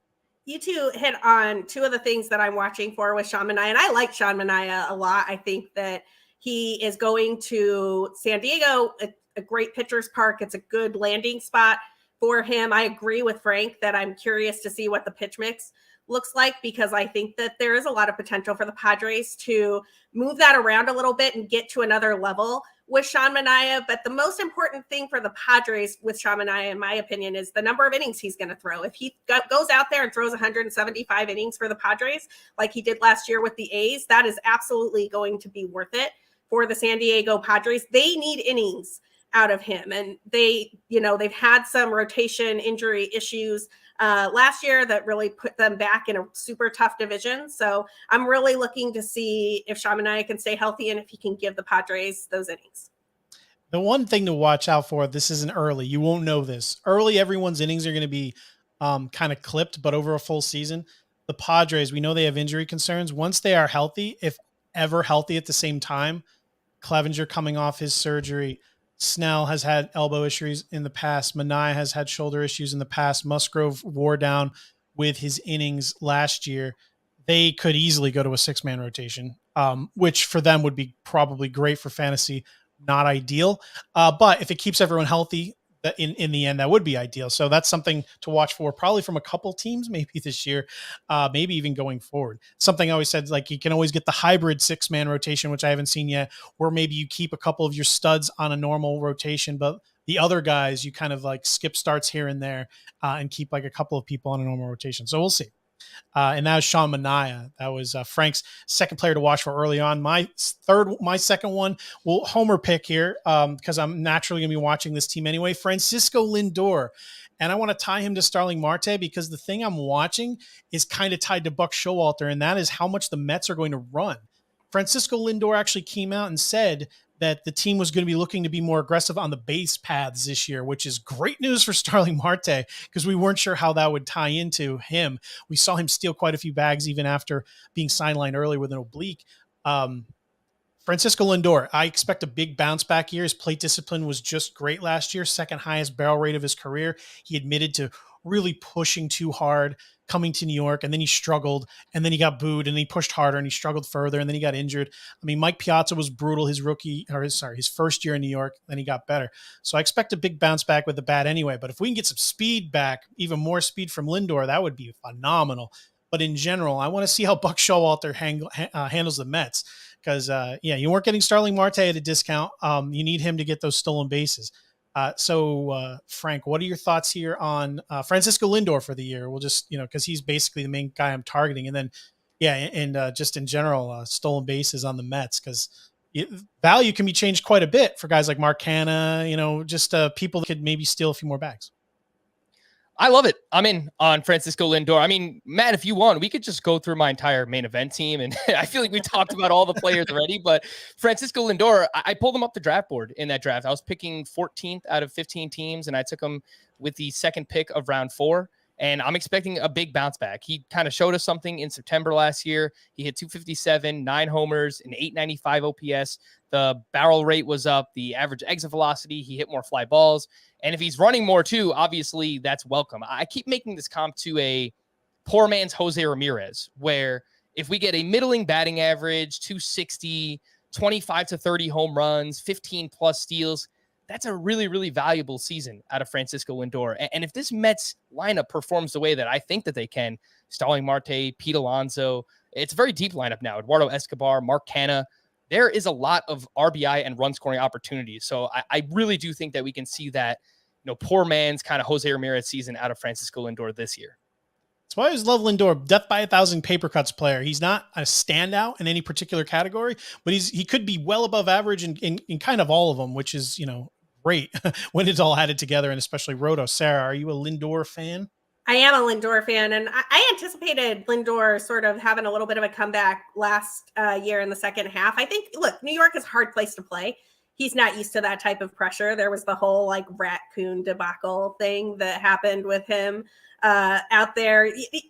You two hit on two of the things that I'm watching for with Sean Manaea, and I like Sean Manaea a lot. I think that he is going to San Diego, a great pitcher's park. It's a good landing spot for him. I agree with Frank that I'm curious to see what the pitch mix looks like, because I think that there is a lot of potential for the Padres to move that around a little bit and get to another level with Sean Manaea. But the most important thing for the Padres with Sean Manaea, in my opinion, is the number of innings he's going to throw. If he goes out there and throws 175 innings for the Padres, like he did last year with the A's, that is absolutely going to be worth it for the San Diego Padres. They need innings out of him. And they've had some rotation injury issues last year that really put them back in a super tough division. So I'm really looking to see if Sean Manaea can stay healthy and if he can give the Padres those innings. The one thing to watch out for, this isn't early. You won't know this. Early, everyone's innings are going to be kind of clipped, but over a full season, the Padres, we know they have injury concerns. Once they are healthy, if ever healthy at the same time, Clevenger coming off his surgery, Snell has had elbow issues in the past. Manaea has had shoulder issues in the past. Musgrove wore down with his innings last year. They could easily go to a 6-man rotation, which for them would be probably great for fantasy, not ideal. But if it keeps everyone healthy, in the end, that would be ideal. So that's something to watch for, probably from a couple teams, maybe this year, maybe even going forward. Something I always said, like, you can always get the hybrid 6-man rotation, which I haven't seen yet, or maybe you keep a couple of your studs on a normal rotation, but the other guys, you kind of like skip starts here and there and keep like a couple of people on a normal rotation. So we'll see. And that was Sean Manaea. That was Frank's second player to watch for early on. My second one, well, homer pick here, because I'm naturally going to be watching this team anyway, Francisco Lindor. And I want to tie him to Starling Marte because the thing I'm watching is kind of tied to Buck Showalter, and that is how much the Mets are going to run. Francisco Lindor actually came out and said that the team was going to be looking to be more aggressive on the base paths this year, which is great news for Starling Marte because we weren't sure how that would tie into him. We saw him steal quite a few bags even after being sidelined early with an oblique. Francisco Lindor, I expect a big bounce back year. His plate discipline was just great last year, second highest barrel rate of his career. He admitted to really pushing too hard coming to New York, and then he struggled, and then he got booed, and he pushed harder, and he struggled further, and then he got injured. I mean, Mike Piazza was brutal his first year in New York, then he got better. So I expect a big bounce back with the bat anyway, but if we can get some speed back, even more speed from Lindor, that would be phenomenal. But in general, I want to see how Buck Showalter handles the Mets because, you weren't getting Starling Marte at a discount. You need him to get those stolen bases. So Frank, what are your thoughts here on Francisco Lindor for the year? We'll just, because he's basically the main guy I'm targeting. And then, just in general, stolen bases on the Mets because value can be changed quite a bit for guys like Mark Hanna, just people that could maybe steal a few more bags. I love it. I'm in on Francisco Lindor. I mean, Matt, if you want, we could just go through my entire main event team. And I feel like we talked about all the players already, but Francisco Lindor, I pulled him up the draft board in that draft. I was picking 14th out of 15 teams, and I took him with the second pick of round 4. And I'm expecting a big bounce back. He kind of showed us something in September last year. He hit 257, 9 homers, an 895 OPS. The barrel rate was up. The average exit velocity, he hit more fly balls. And if he's running more too, obviously that's welcome. I keep making this comp to a poor man's Jose Ramirez, where if we get a middling batting average, 260, 25 to 30 home runs, 15 plus steals, that's a really, really valuable season out of Francisco Lindor. And if this Mets lineup performs the way that I think that they can, Starling Marte, Pete Alonso, it's a very deep lineup now. Eduardo Escobar, Mark Canha, there is a lot of RBI and run scoring opportunities. So I really do think that we can see that, poor man's kind of Jose Ramirez season out of Francisco Lindor this year. That's why I always love Lindor, death by 1,000 paper cuts player. He's not a standout in any particular category, but he could be well above average in kind of all of them, which is, great when it's all added together, and especially Roto. Sara, are you a Lindor fan? I am a Lindor fan, and I anticipated Lindor sort of having a little bit of a comeback last year in the second half. I think, look, New York is a hard place to play. He's not used to that type of pressure. There was the whole raccoon debacle thing that happened with him out there. It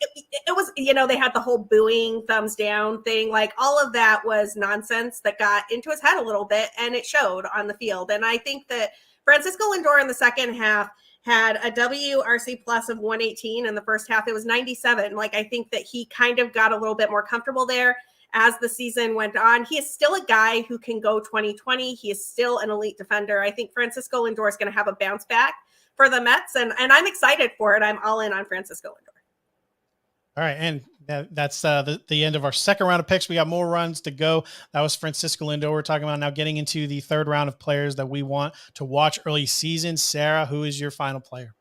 was, they had the whole booing, thumbs down thing. All of that was nonsense that got into his head a little bit, and it showed on the field. And I think that Francisco Lindor in the second half had a WRC plus of 118. In the first half, it was 97. I think that he kind of got a little bit more comfortable there as the season went on. He is still a guy who can go 20-20. He is still an elite defender. I think Francisco Lindor is going to have a bounce back for the Mets, and I'm excited for it. I'm all in on Francisco Lindor. All right, and that's the end of our second round of picks. We got more runs to go. That was Francisco Lindor. We're talking about now getting into the third round of players that we want to watch early season. Sarah, who is your final player?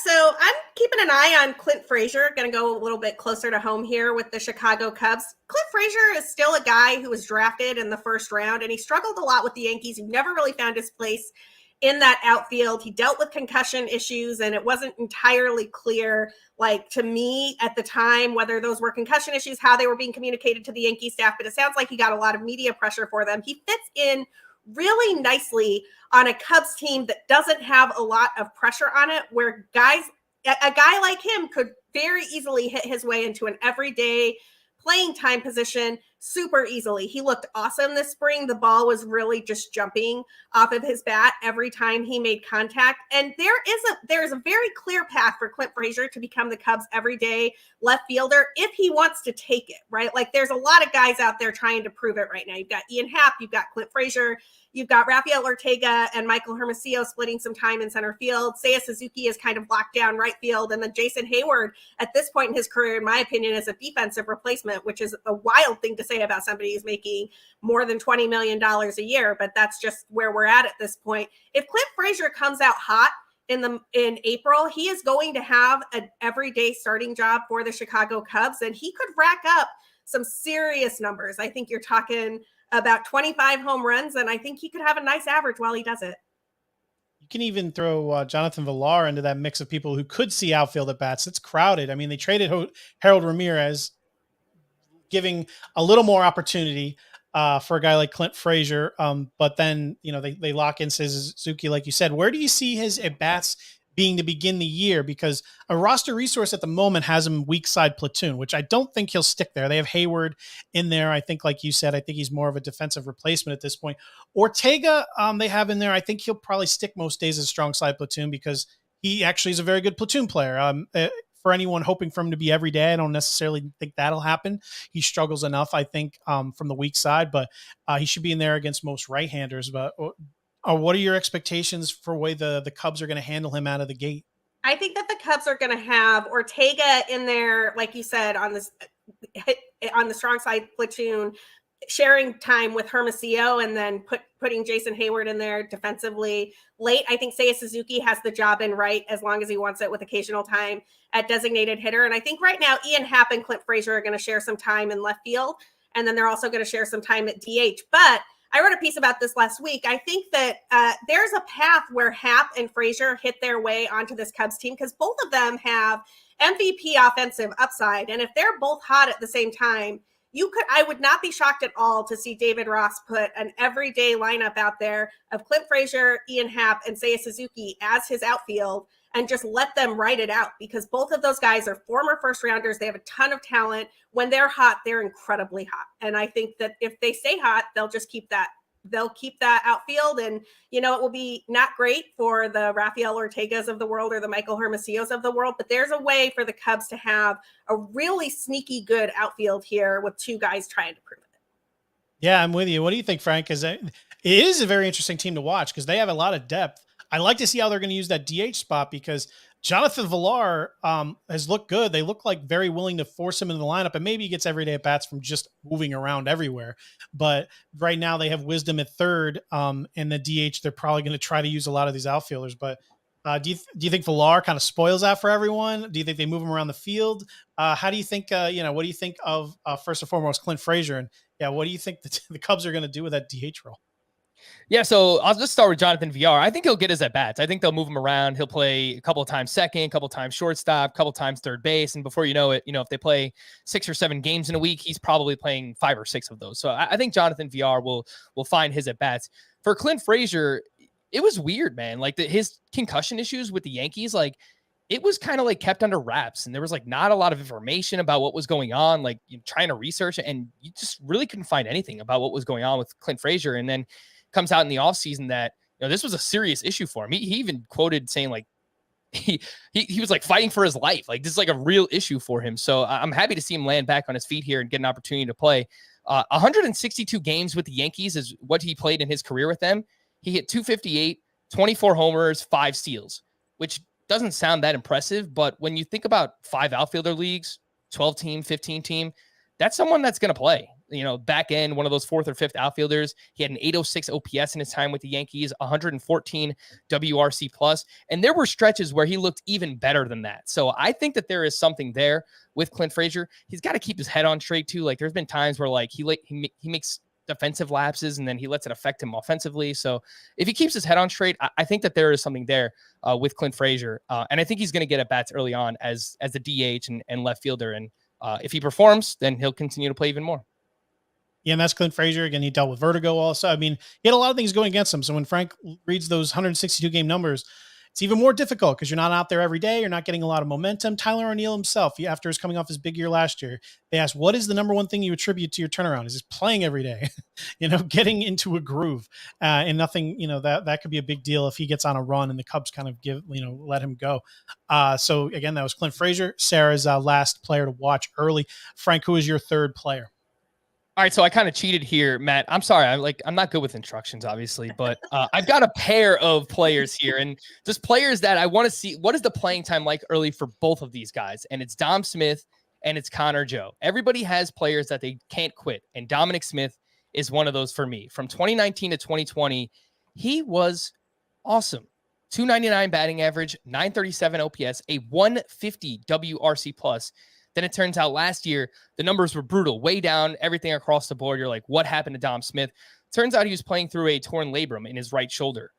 So I'm keeping an eye on Clint Frazier. Going to go a little bit closer to home here with the Chicago Cubs. Clint Frazier is still a guy who was drafted in the first round, and he struggled a lot with the Yankees. He never really found his place in that outfield. He dealt with concussion issues, and it wasn't entirely clear, like to me at the time, whether those were concussion issues, how they were being communicated to the Yankee staff. But it sounds like he got a lot of media pressure for them. He fits in really nicely on a Cubs team that doesn't have a lot of pressure on it, where a guy like him could very easily hit his way into an everyday playing time position super easily. He looked awesome this spring. The ball was really just jumping off of his bat every time he made contact. And there is a very clear path for Clint Frazier to become the Cubs' everyday left fielder if he wants to take it, right? Like there's a lot of guys out there trying to prove it right now. You've got Ian Happ, you've got Clint Frazier, you've got Rafael Ortega and Michael Hermosillo splitting some time in center field. Seiya Suzuki is kind of locked down right field. And then Jason Hayward, at this point in his career, in my opinion, is a defensive replacement, which is a wild thing to say about somebody who's making more than $20 million a year. But that's just where we're at this point. If Clint Frazier comes out hot in April, he is going to have an everyday starting job for the Chicago Cubs, and he could rack up some serious numbers. I think you're talking about 25 home runs, and I think he could have a nice average while he does it. You can even throw Jonathan Villar into that mix of people who could see outfield at bats. It's crowded. I mean, they traded Harold Ramirez, giving a little more opportunity for a guy like Clint Frazier. But then, they lock in Suzuki, like you said. Where do you see his at bats being to begin the year? Because a roster resource at the moment has him weak side platoon, which I don't think he'll stick there. They have Hayward in there. I think, like you said, I think he's more of a defensive replacement at this point. Ortega, they have in there. I think he'll probably stick most days as strong side platoon because he actually is a very good platoon player. For anyone hoping for him to be every day, I don't necessarily think that'll happen. He struggles enough, I think, from the weak side, but he should be in there against most right-handers. But what are your expectations for the way the Cubs are going to handle him out of the gate? I think that the Cubs are going to have Ortega in there, like you said, on the strong side platoon, sharing time with Hermosillo, and then putting Jason Hayward in there defensively late. I think Seiya Suzuki has the job in right as long as he wants it, with occasional time at designated hitter. And I think right now Ian Happ and Clint Frazier are going to share some time in left field, and then they're also going to share some time at DH. But I wrote a piece about this last week. I think that there's a path where Happ and Frazier hit their way onto this Cubs team because both of them have MVP offensive upside. And if they're both hot at the same time, I would not be shocked at all to see David Ross put an everyday lineup out there of Clint Frazier, Ian Happ, and Seiya Suzuki as his outfield and just let them ride it out, because both of those guys are former first rounders. They have a ton of talent. When they're hot, they're incredibly hot. And I think that if they stay hot, they'll just keep that. They'll keep that outfield, and it will be not great for the Rafael Ortegas of the world or the Michael Hermosillos of the world, but there's a way for the Cubs to have a really sneaky good outfield here with two guys trying to prove it. Yeah, I'm with you. What do you think, Frank? Because it is a very interesting team to watch because they have a lot of depth. I like to see how they're going to use that DH spot because Jonathan Villar has looked good. They look like very willing to force him into the lineup, and maybe he gets everyday at bats from just moving around everywhere. But right now they have Wisdom at third, and the DH, they're probably going to try to use a lot of these outfielders. But do you think Villar kind of spoils that for everyone? Do you think they move him around the field? How do you think, what do you think of, first and foremost, Clint Frazier? And what do you think the Cubs are going to do with that DH role? Yeah, so I'll just start with Jonathan Villar. I think he'll get his at-bats. I think they'll move him around. He'll play a couple of times second, a couple of times shortstop, a couple of times third base. And before you know it, if they play 6 or 7 games in a week, he's probably playing 5 or 6 of those. So I think Jonathan Villar will find his at-bats. For Clint Frazier, it was weird, man. Like his concussion issues with the Yankees, like it was kind of like kept under wraps. And there was like not a lot of information about what was going on, like trying to research it. And you just really couldn't find anything about what was going on with Clint Frazier. And then comes out in the offseason that this was a serious issue for him. He even quoted saying like he was like fighting for his life. Like this is like a real issue for him. So I'm happy to see him land back on his feet here and get an opportunity to play. 162 games with the Yankees is what he played in his career with them. He hit 258, 24 homers, 5 steals, which doesn't sound that impressive, but when you think about 5 outfielder leagues, 12 team, 15 team, that's someone that's going to play. Back end, one of those 4th or 5th outfielders. He had an 806 OPS in his time with the Yankees, 114 WRC plus. And there were stretches where he looked even better than that. So I think that there is something there with Clint Frazier. He's got to keep his head on straight too. Like there's been times where like he makes defensive lapses and then he lets it affect him offensively. So if he keeps his head on straight, I think that there is something there with Clint Frazier. And I think he's going to get at bats early on as the DH and left fielder. And if he performs, then he'll continue to play even more. Yeah, and that's Clint Frazier. Again, he dealt with vertigo also. I mean, he had a lot of things going against him. So when Frank reads those 162 game numbers, it's even more difficult because you're not out there every day. You're not getting a lot of momentum. Tyler O'Neill himself, after his coming off his big year last year, they asked, what is the number one thing you attribute to your turnaround? Is just playing every day, getting into a groove and nothing, that could be a big deal if he gets on a run and the Cubs kind of let him go. So again, that was Clint Frazier, Sarah's last player to watch early. Frank, who is your third player? All right, so I kind of cheated here, Matt. I'm sorry. I'm not good with instructions, obviously, but I've got a pair of players here, and just players that I want to see. What is the playing time like early for both of these guys? And it's Dom Smith and it's Connor Joe. Everybody has players that they can't quit, and Dominic Smith is one of those for me. From 2019 to 2020, he was awesome. 299 batting average, 937 OPS, a 150 WRC plus. Then it turns out last year, the numbers were brutal, way down, everything across the board. You're like, what happened to Dom Smith? Turns out he was playing through a torn labrum in his right shoulder.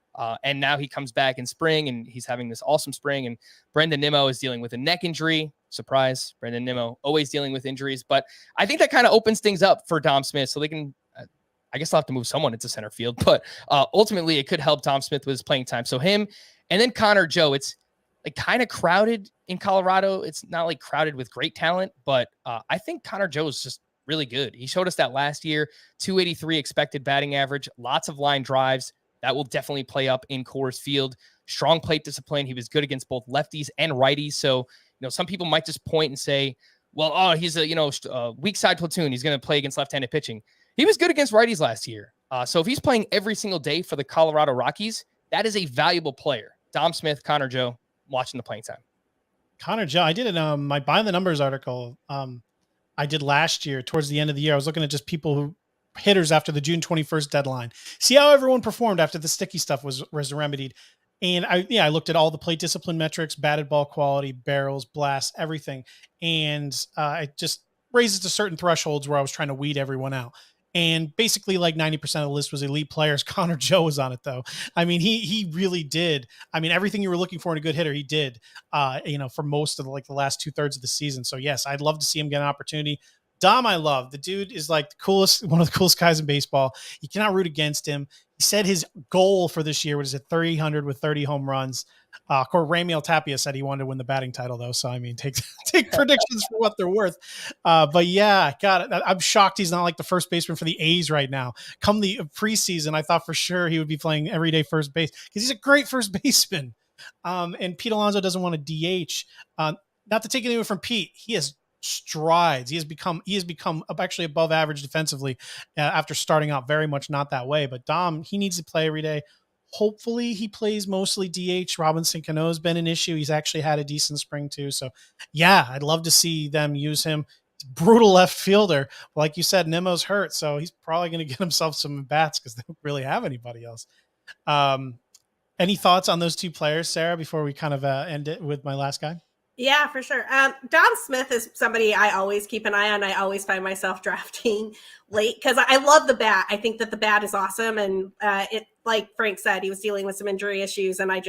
And now he comes back in spring, and he's having this awesome spring. And Brendan Nimmo is dealing with a neck injury. Surprise, Brendan Nimmo, always dealing with injuries. But I think that kind of opens things up for Dom Smith so they can I guess they'll have to move someone into center field. But ultimately, it could help Dom Smith with his playing time. So him, and then Connor Joe, it's like kind of crowded in Colorado. It's not like crowded with great talent, but I think Connor Joe is just really good. He showed us that last year, 283 expected batting average, lots of line drives. That will definitely play up in Coors Field. Strong plate discipline. He was good against both lefties and righties. So, some people might just point and say, well, he's a weak side platoon. He's going to play against left-handed pitching. He was good against righties last year. So if he's playing every single day for the Colorado Rockies, that is a valuable player. Dom Smith, Connor Joe, watching the playing time. Connor Joe, I did my Behind the Numbers article I did last year towards the end of the year. I was looking at just hitters after the June 21st deadline. See how everyone performed after the sticky stuff was remedied. And I looked at all the plate discipline metrics, batted ball quality, barrels, blasts, everything. And it just raises to certain thresholds where I was trying to weed everyone out. And basically like 90% of the list was elite players. Connor Joe was on it though. I mean, he really did. I mean, everything you were looking for in a good hitter, he did, for most of the last 2/3 of the season. So yes, I'd love to see him get an opportunity. Dom, I love. The dude is like one of the coolest guys in baseball. You cannot root against him. He said his goal for this year was at 300 with 30 home runs. Of course, Raimiel Tapia said he wanted to win the batting title, though. So, I mean, take predictions for what they're worth. But yeah, God, I'm shocked he's not like the first baseman for the A's right now. Come the preseason, I thought for sure he would be playing everyday first base because he's a great first baseman. And Pete Alonso doesn't want to DH. Not to take anything from Pete, he has strides. He has become actually above average defensively after starting out very much not that way. But Dom, he needs to play every day. Hopefully he plays mostly DH. Robinson Cano has been an issue. He's actually had a decent spring too. So yeah, I'd love to see them use him. Brutal left fielder. Like you said, Nimmo's hurt. So he's probably going to get himself some bats because they don't really have anybody else. Any thoughts on those two players, Sarah, before we kind of end it with my last guy? Yeah, for sure. Dom Smith is somebody I always keep an eye on. I always find myself drafting late because I love the bat. I think that the bat is awesome. And it, like Frank said, he was dealing with some injury issues. And I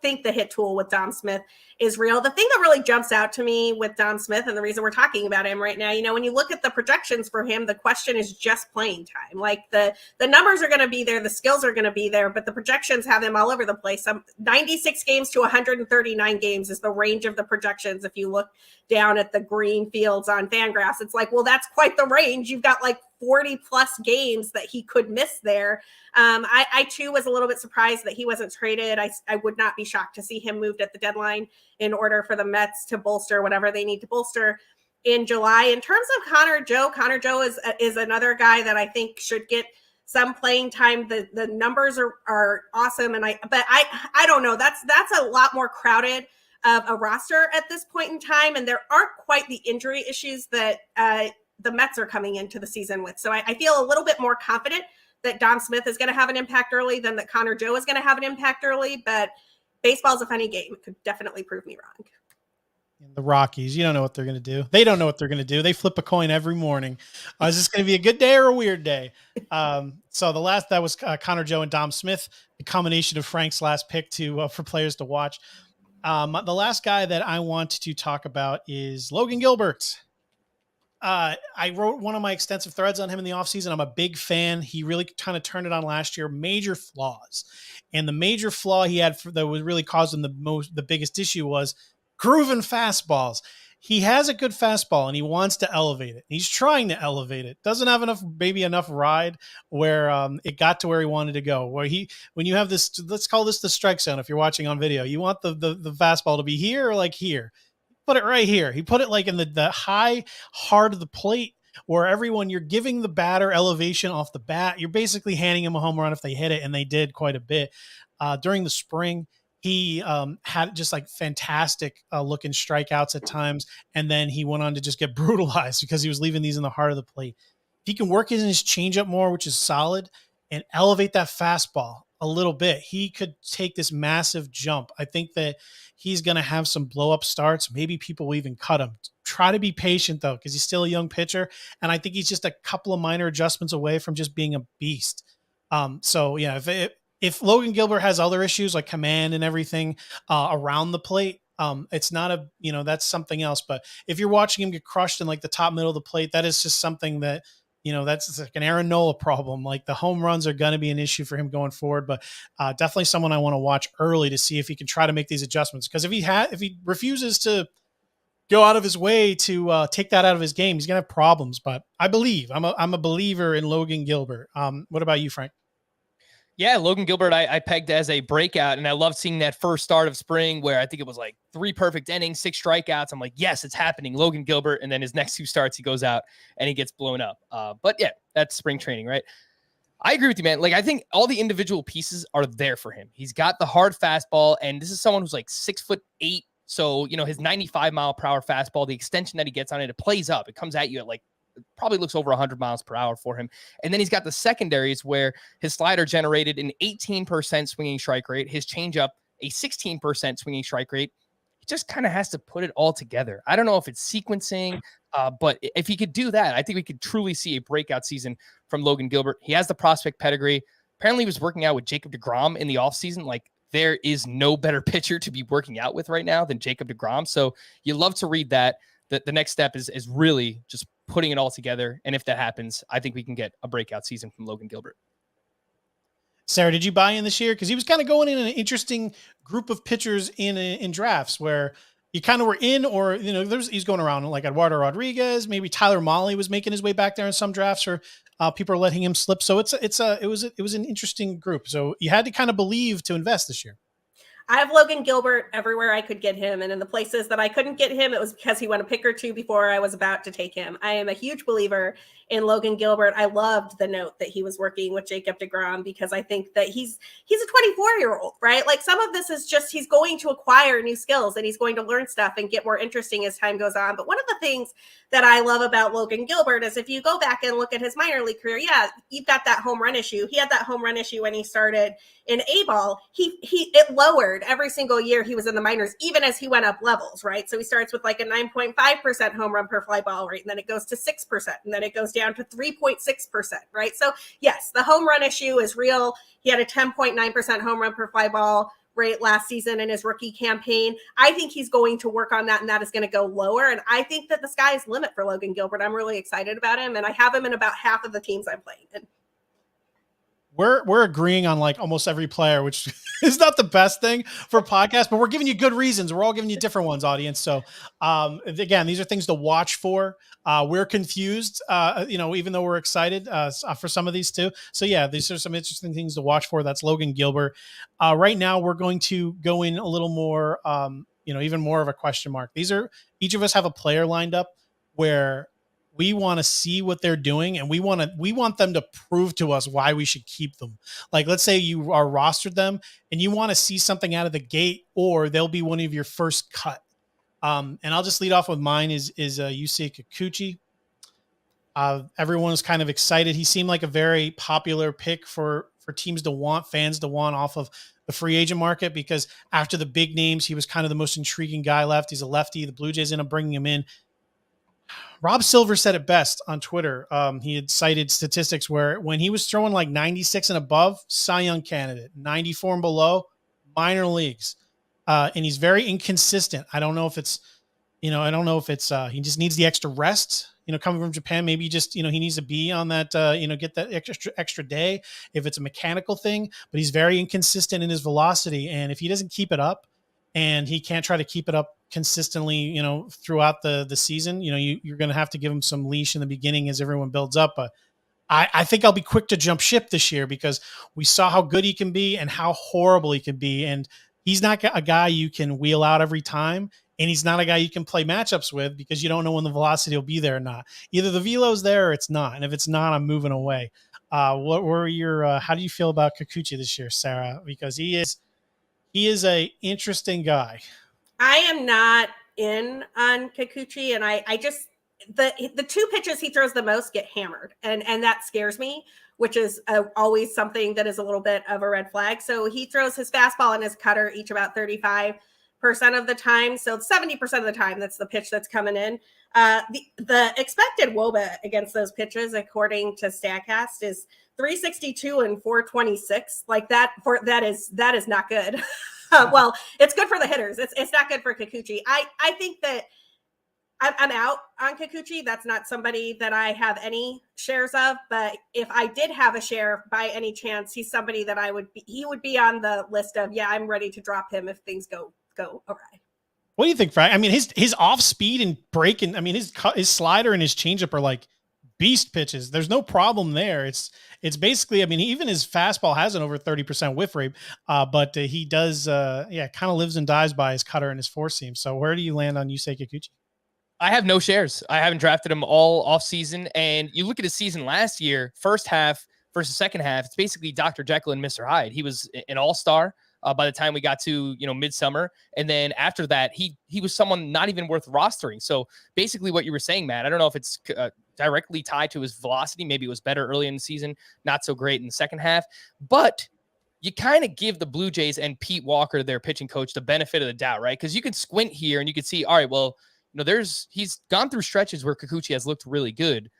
think the hit tool with Dom Smith is real. The thing that really jumps out to me with Dom Smith and the reason we're talking about him right now, when you look at the projections for him, the question is just playing time. Like the numbers are going to be there, the skills are going to be there, but the projections have him all over the place. 96 games to 139 games is the range of the projections. If you look down at the green fields on Fangraphs, it's like, well, that's quite the range. You've got like 40 plus games that he could miss there. I too was a little bit surprised that he wasn't traded. I would not be shocked to see him moved at the deadline in order for the Mets to bolster whatever they need to bolster in July. In terms of Connor Joe is another guy that I think should get some playing time. The numbers are awesome, and I don't know. That's a lot more crowded of a roster at this point in time, and there aren't quite the injury issues that the Mets are coming into the season with. So I feel a little bit more confident that Dom Smith is going to have an impact early than that Connor Joe is going to have an impact early. But baseball's a funny game. It could definitely prove me wrong. The Rockies, you don't know what they're going to do. They don't know what they're going to do. They flip a coin every morning. Is this going to be a good day or a weird day? So that was Connor Joe and Dom Smith, the combination of Frank's last pick for players to watch. The last guy that I want to talk about is Logan Gilbert. I wrote one of my extensive threads on him in the offseason. I'm a big fan. He really kind of turned it on last year. Major flaws. And the major flaw he had that was really causing the biggest issue was grooving fastballs. He has a good fastball and he wants to elevate it. He's trying to elevate it. Doesn't have enough ride where it got to where he wanted to go. When you have this, let's call this the strike zone. If you're watching on video, you want the fastball to be here or like here. Put it right here. He put it like in the high heart of the plate where you're giving the batter elevation off the bat. You're basically handing him a home run if they hit it, and they did quite a bit. During the spring, he had just like fantastic looking strikeouts at times, and then he went on to just get brutalized because he was leaving these in the heart of the plate. If he can work in his changeup more, which is solid, and elevate that fastball a little bit, he could take this massive jump. I think that he's going to have some blow-up starts. Maybe people will even cut him. Try to be patient, though, because he's still a young pitcher, and I think he's just a couple of minor adjustments away from just being a beast. So, yeah, if Logan Gilbert has other issues like command and everything around the plate, it's not that's something else. But if you're watching him get crushed in like the top middle of the plate, that is just something that, that's like an Aaron Nola problem. Like the home runs are going to be an issue for him going forward, but definitely someone I want to watch early to see if he can try to make these adjustments. Because if he refuses to go out of his way to take that out of his game, he's going to have problems. But I'm a believer in Logan Gilbert. What about you, Frank? Yeah, Logan Gilbert, I pegged as a breakout, and I loved seeing that first start of spring where I think it was like 3 perfect innings, 6 strikeouts. I'm like, yes, it's happening, Logan Gilbert. And then his next 2 starts, he goes out and he gets blown up. But yeah, that's spring training, right? I agree with you, man. Like, I think all the individual pieces are there for him. He's got the hard fastball, and this is someone who's like 6'8". So, his 95 mile per hour fastball, the extension that he gets on it, it plays up. It comes at you at like, probably looks over 100 miles per hour for him. And then he's got the secondaries where his slider generated an 18% swinging strike rate, his changeup a 16% swinging strike rate. He just kind of has to put it all together. I don't know if it's sequencing, but if he could do that, I think we could truly see a breakout season from Logan Gilbert. He has the prospect pedigree. Apparently he was working out with Jacob deGrom in the offseason. Like, there is no better pitcher to be working out with right now than Jacob deGrom. So you love to read that. The next step is really just putting it all together. And if that happens, I think we can get a breakout season from Logan Gilbert. Sara, did you buy in this year? Because he was kind of going in an interesting group of pitchers in drafts where you kind of were in, or, he's going around like Eduardo Rodriguez, maybe Tyler Mahle was making his way back there in some drafts, or people are letting him slip. So it was an interesting group. So you had to kind of believe to invest this year. I have Logan Gilbert everywhere I could get him. And in the places that I couldn't get him, it was because he went a pick or 2 before I was about to take him. I am a huge believer in Logan Gilbert. I loved the note that he was working with Jacob deGrom because I think that he's a 24-year-old, right? Like, some of this is just, he's going to acquire new skills and he's going to learn stuff and get more interesting as time goes on. But one of the things that I love about Logan Gilbert is if you go back and look at his minor league career, yeah, you've got that home run issue. He had that home run issue when he started in A-ball. It lowered every single year he was in the minors, even as he went up levels, right? So he starts with like a 9.5% home run per fly ball rate, and then it goes to 6%, and then it goes down to 3.6%, right? So yes, the home run issue is real. He had a 10.9% home run per fly ball rate last season in his rookie campaign. I think he's going to work on that, and that is going to go lower. And I think that the sky is the limit for Logan Gilbert. I'm really excited about him, and I have him in about half of the teams I'm playing in. We're agreeing on like almost every player, which is not the best thing for podcasts, but we're giving you good reasons. We're all giving you different ones, audience. So again, these are things to watch for. We're confused, even though we're excited for some of these too. So yeah, these are some interesting things to watch for. That's Logan Gilbert. Right now we're going to go in a little more, even more of a question mark. Each of us have a player lined up where We want to see what they're doing, and we want them to prove to us why we should keep them. Like, let's say you are rostered them and you want to see something out of the gate, or they'll be one of your first cut. And I'll just lead off with mine is Yusei Kikuchi. Everyone was kind of excited. He seemed like a very popular pick for teams to want, fans to want off of the free agent market, because after the big names, he was kind of the most intriguing guy left. He's a lefty. The Blue Jays ended up bringing him in. Rob Silver said it best on Twitter. He had cited statistics where when he was throwing like 96 and above, Cy Young candidate, 94 and below, minor leagues. And he's very inconsistent. I don't know if it's he just needs the extra rest, coming from Japan. Maybe just, he needs to be on that, get that extra day if it's a mechanical thing, but he's very inconsistent in his velocity. And if he doesn't keep it up, and he can't try to keep it up consistently, throughout the season, you're going to have to give him some leash in the beginning as everyone builds up. But I think I'll be quick to jump ship this year, because we saw how good he can be and how horrible he can be. And he's not a guy you can wheel out every time. And he's not a guy you can play matchups with, because you don't know when the velocity will be there or not. Either the velo's there or it's not. And if it's not, I'm moving away. What were your, how do you feel about Kikuchi this year, Sarah? Because he is a interesting guy. I am not in on Kikuchi, and I just the two pitches he throws the most get hammered, and that scares me, which is always something that is a little bit of a red flag. So he throws his fastball and his cutter each about 35% of the time. So 70% of the time, that's the pitch that's coming in. The expected WOBA against those pitches, according to Statcast, is 362 and 426. Like that is not good. Well, it's good for the hitters. It's not good for Kikuchi. I think that I'm out on Kikuchi. That's not somebody that I have any shares of, but if I did have a share by any chance, he's somebody that he would be on the list of, I'm ready to drop him if things go awry. What do you think, Frank? I mean, his off speed and break, and I mean, his slider and his changeup are like beast pitches. There's no problem there. It's basically, I mean, even his fastball has an over 30% whiff rate, but he does, kind of lives and dies by his cutter and his four seam. So where do you land on Yusei Kikuchi? I have no shares. I haven't drafted him all off season. And you look at his season last year, first half versus second half, it's basically Dr. Jekyll and Mr. Hyde. He was an all-star by the time we got to, midsummer. And then after that, he was someone not even worth rostering. So basically what you were saying, Matt, I don't know if it's directly tied to his velocity. Maybe it was better early in the season, not so great in the second half. But you kind of give the Blue Jays and Pete Walker, their pitching coach, the benefit of the doubt, right? Because you can squint here and you can see, all right, well, he's gone through stretches where Kikuchi has looked really good,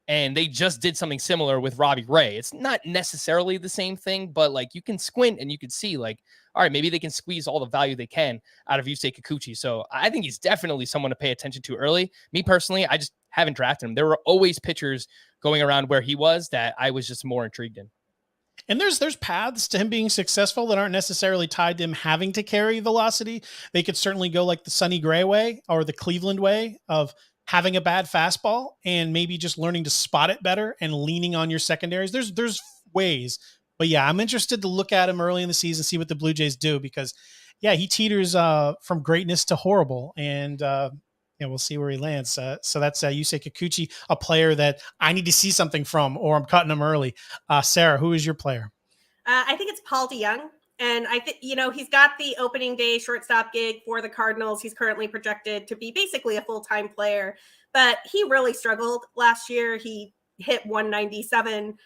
and they just did something similar with Robbie Ray. It's not necessarily the same thing, but like you can squint and you can see like, all right, maybe they can squeeze all the value they can out of Yusei Kikuchi. So I think he's definitely someone to pay attention to early. Me personally, I just haven't drafted him. There were always pitchers going around where he was that I was just more intrigued in. And there's paths to him being successful that aren't necessarily tied to him having to carry velocity. They could certainly go like the Sonny Gray way or the Cleveland way of having a bad fastball and maybe just learning to spot it better and leaning on your secondaries. There's ways, but I'm interested to look at him early in the season, see what the Blue Jays do, because he teeters from greatness to horrible, and we'll see where he lands. So that's Yusei Kikuchi, a player that I need to see something from, or I'm cutting him early. Sarah, who is your player? I think it's Paul DeYoung. And I think, he's got the opening day shortstop gig for the Cardinals. He's currently projected to be basically a full-time player, but he really struggled last year. He hit 197.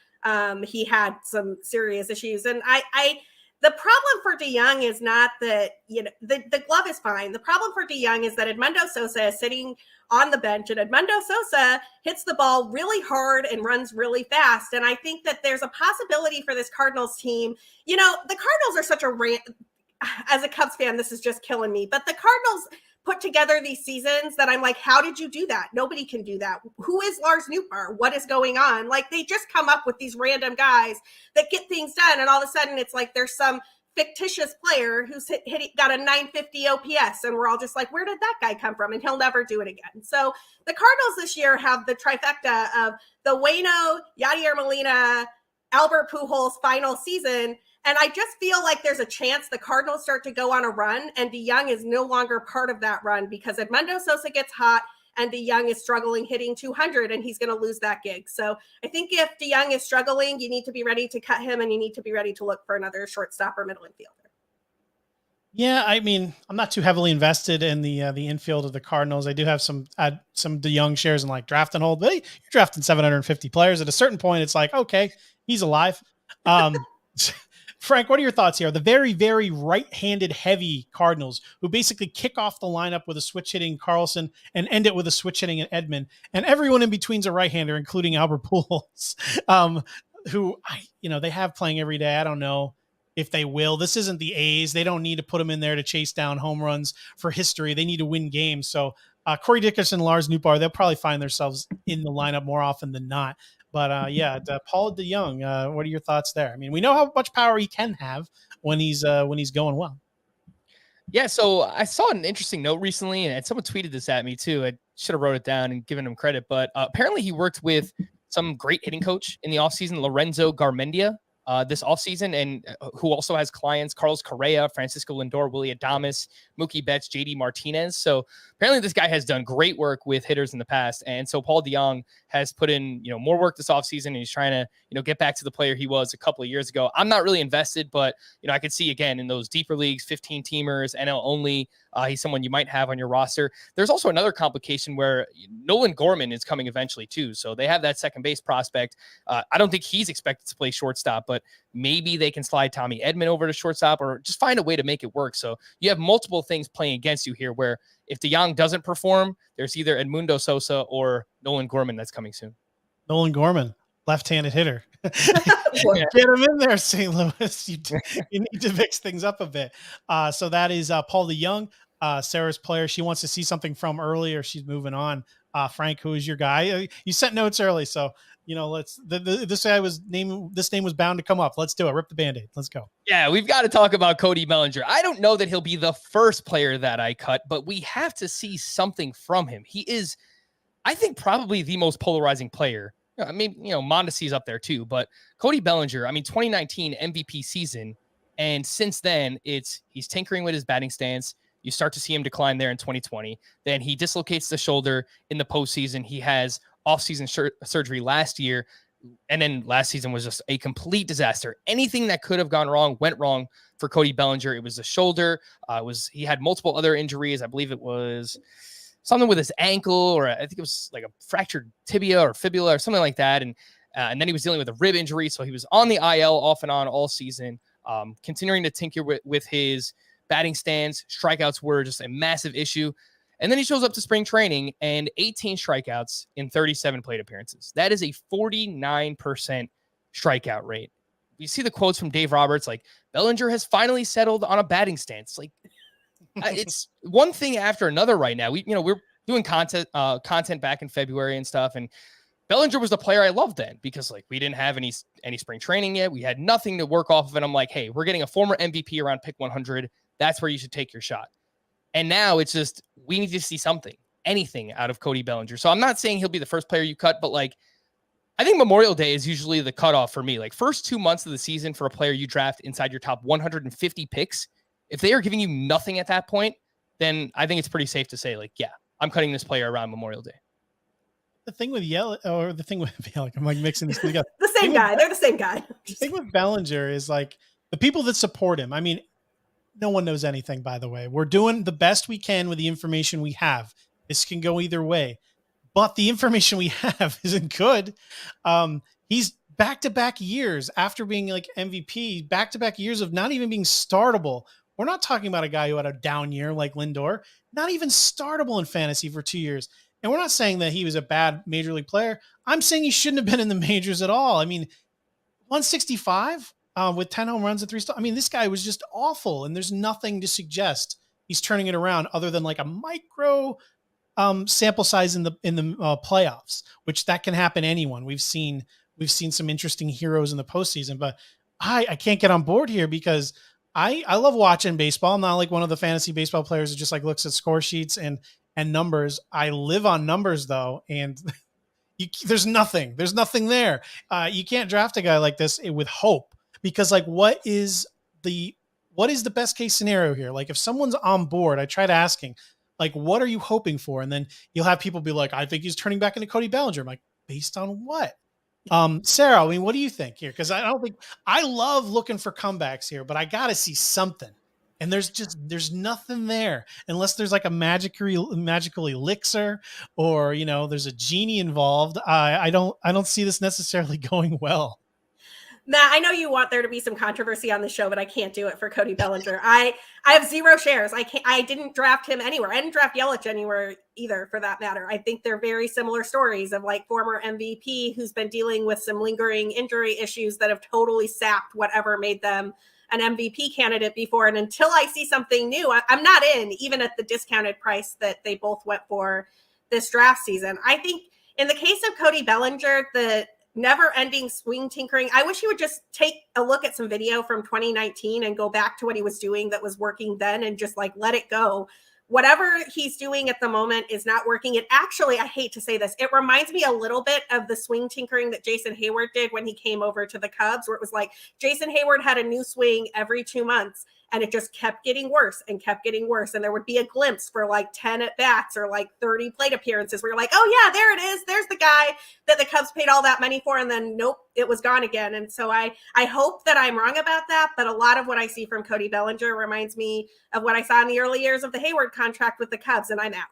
He had some serious issues. And the problem for DeYoung is not that, the glove is fine. The problem for DeYoung is that Edmundo Sosa is sitting on the bench, and Edmundo Sosa hits the ball really hard and runs really fast. And I think that there's a possibility for this Cardinals team. The Cardinals are such as a Cubs fan, this is just killing me, but the Cardinals put together these seasons that I'm like, how did you do that? Nobody can do that. Who is Lars Nootbaar? What is going on? Like, they just come up with these random guys that get things done, and all of a sudden it's like there's some fictitious player who's got a 950 OPS, and we're all just like, where did that guy come from? And he'll never do it again. So the Cardinals this year have the trifecta of the Waino, Yadier Molina, Albert Pujols final season. And I just feel like there's a chance the Cardinals start to go on a run, and DeYoung is no longer part of that run because Edmundo Sosa gets hot and DeYoung is struggling hitting 200 and he's going to lose that gig. So I think if DeYoung is struggling, you need to be ready to cut him and you need to be ready to look for another shortstop or middle infielder. Yeah, I mean, I'm not too heavily invested in the infield of the Cardinals. I do have some DeYoung shares in like draft and hold, but you're drafting 750 players. At a certain point, it's like, okay, he's alive. Frank, what are your thoughts here? The very, very right-handed heavy Cardinals, who basically kick off the lineup with a switch hitting Carlson and end it with a switch hitting Edman, and everyone in between's a right-hander, including Albert Pujols, who they have playing every day. I don't know if they will. This isn't the A's. They don't need to put them in there to chase down home runs for history. They need to win games. So Corey Dickerson, Lars Nootbaar, they'll probably find themselves in the lineup more often than not. But Paul DeYoung, what are your thoughts there? I mean, we know how much power he can have when he's going well. Yeah, so I saw an interesting note recently, and someone tweeted this at me too. I should have wrote it down and given him credit, but apparently he worked with some great hitting coach in the offseason, Lorenzo Garmendia, this offseason, and who also has clients, Carlos Correa, Francisco Lindor, Willie Adames, Mookie Betts, JD Martinez. So apparently this guy has done great work with hitters in the past. And so Paul DeYoung has put in, more work this offseason, and he's trying to, get back to the player he was a couple of years ago. I'm not really invested, but, I could see again in those deeper leagues, 15 teamers, NL only, he's someone you might have on your roster. There's also another complication where Nolan Gorman is coming eventually too. So they have that second base prospect. I don't think he's expected to play shortstop, but maybe they can slide Tommy Edman over to shortstop or just find a way to make it work. So you have multiple things playing against you here where if DeYoung doesn't perform, there's either Edmundo Sosa or Nolan Gorman that's coming soon. Nolan Gorman, left-handed hitter. Get him in there, St. Louis. You need to mix things up a bit. So that is Paul DeYoung, Sarah's player. She wants to see something from earlier. She's moving on. Frank, who is your guy? You sent notes early, so this name was bound to come up. Let's do it. Rip the Band-Aid. Let's go. Yeah, we've got to talk about Cody Bellinger. I don't know that he'll be the first player that I cut, but we have to see something from him. He is, I think, probably the most polarizing player. I mean, Mondesi's up there too, but Cody Bellinger, 2019 MVP season. And since then he's tinkering with his batting stance. You start to see him decline there in 2020. Then he dislocates the shoulder in the postseason. He has off-season surgery last year. And then last season was just a complete disaster. Anything that could have gone wrong went wrong for Cody Bellinger. It was the shoulder. He had multiple other injuries. I believe it was something with his ankle, or I think it was like a fractured tibia or fibula or something like that. And then he was dealing with a rib injury. So he was on the IL off and on all season, continuing to tinker with his batting stance. Strikeouts were just a massive issue. And then he shows up to spring training and 18 strikeouts in 37 plate appearances. That is a 49% strikeout rate. You see the quotes from Dave Roberts, like, Bellinger has finally settled on a batting stance. Like, it's one thing after another right now. We're doing content back in February and stuff. And Bellinger was the player I loved then because we didn't have any spring training yet. We had nothing to work off of it. I'm like, hey, we're getting a former MVP around pick 100. That's where you should take your shot. And now it's just, we need to see anything out of Cody Bellinger. So I'm not saying he'll be the first player you cut, but I think Memorial Day is usually the cutoff for me. First 2 months of the season for a player you draft inside your top 150 picks, if they are giving you nothing at that point, then I think it's pretty safe to say, yeah, I'm cutting this player around Memorial Day. The thing with I'm mixing this together. The same guy. They're the same guy. The thing with Bellinger is the people that support him. No one knows anything, by the way. We're doing the best we can with the information we have. This can go either way, but the information we have isn't good. He's back-to-back years after being MVP, back-to-back years of not even being startable. We're not talking about a guy who had a down year like Lindor, not even startable in fantasy for 2 years. And we're not saying that he was a bad major league player. I'm saying he shouldn't have been in the majors at all. 165 with 10 home runs and 3 stars. This guy was just awful, and there's nothing to suggest he's turning it around other than a micro sample size in the playoffs, which that can happen anyone. We've seen some interesting heroes in the postseason, but I can't get on board here because I love watching baseball. I'm not one of the fantasy baseball players who just looks at score sheets and numbers. I live on numbers though, and there's nothing there. You can't draft a guy like this with hope because what is the best case scenario here? If someone's on board, I tried asking, Like, what are you hoping for? And then you'll have people be like, I think he's turning back into Cody Bellinger. I'm like, based on what? Sara, I mean, what do you think here? Because I love looking for comebacks here, but I got to see something. And there's nothing there unless there's like a magical elixir or, there's a genie involved. I don't see this necessarily going well. Matt, I know you want there to be some controversy on the show, but I can't do it for Cody Bellinger. I have 0 shares. I didn't draft him anywhere. I didn't draft Yelich anywhere either, for that matter. I think they're very similar stories of like former MVP who's been dealing with some lingering injury issues that have totally sapped whatever made them an MVP candidate before. And until I see something new, I'm not in, even at the discounted price that they both went for this draft season. I think in the case of Cody Bellinger, the never-ending swing tinkering, I wish he would just take a look at some video from 2019 and go back to what he was doing that was working then and just like let it go. Whatever he's doing at the moment is not working. It actually, I hate to say this, it reminds me a little bit of the swing tinkering that Jason Hayward did when he came over to the Cubs, where it was like Jason Hayward had a new swing every 2 months and it just kept getting worse and kept getting worse. And there would be a glimpse for like 10 at bats or like 30 plate appearances where you're like, oh yeah, there it is. There's the guy that the Cubs paid all that money for. And then nope, it was gone again. And so I hope that I'm wrong about that. But a lot of what I see from Cody Bellinger reminds me of what I saw in the early years of the Hayward contract with the Cubs, and I'm out.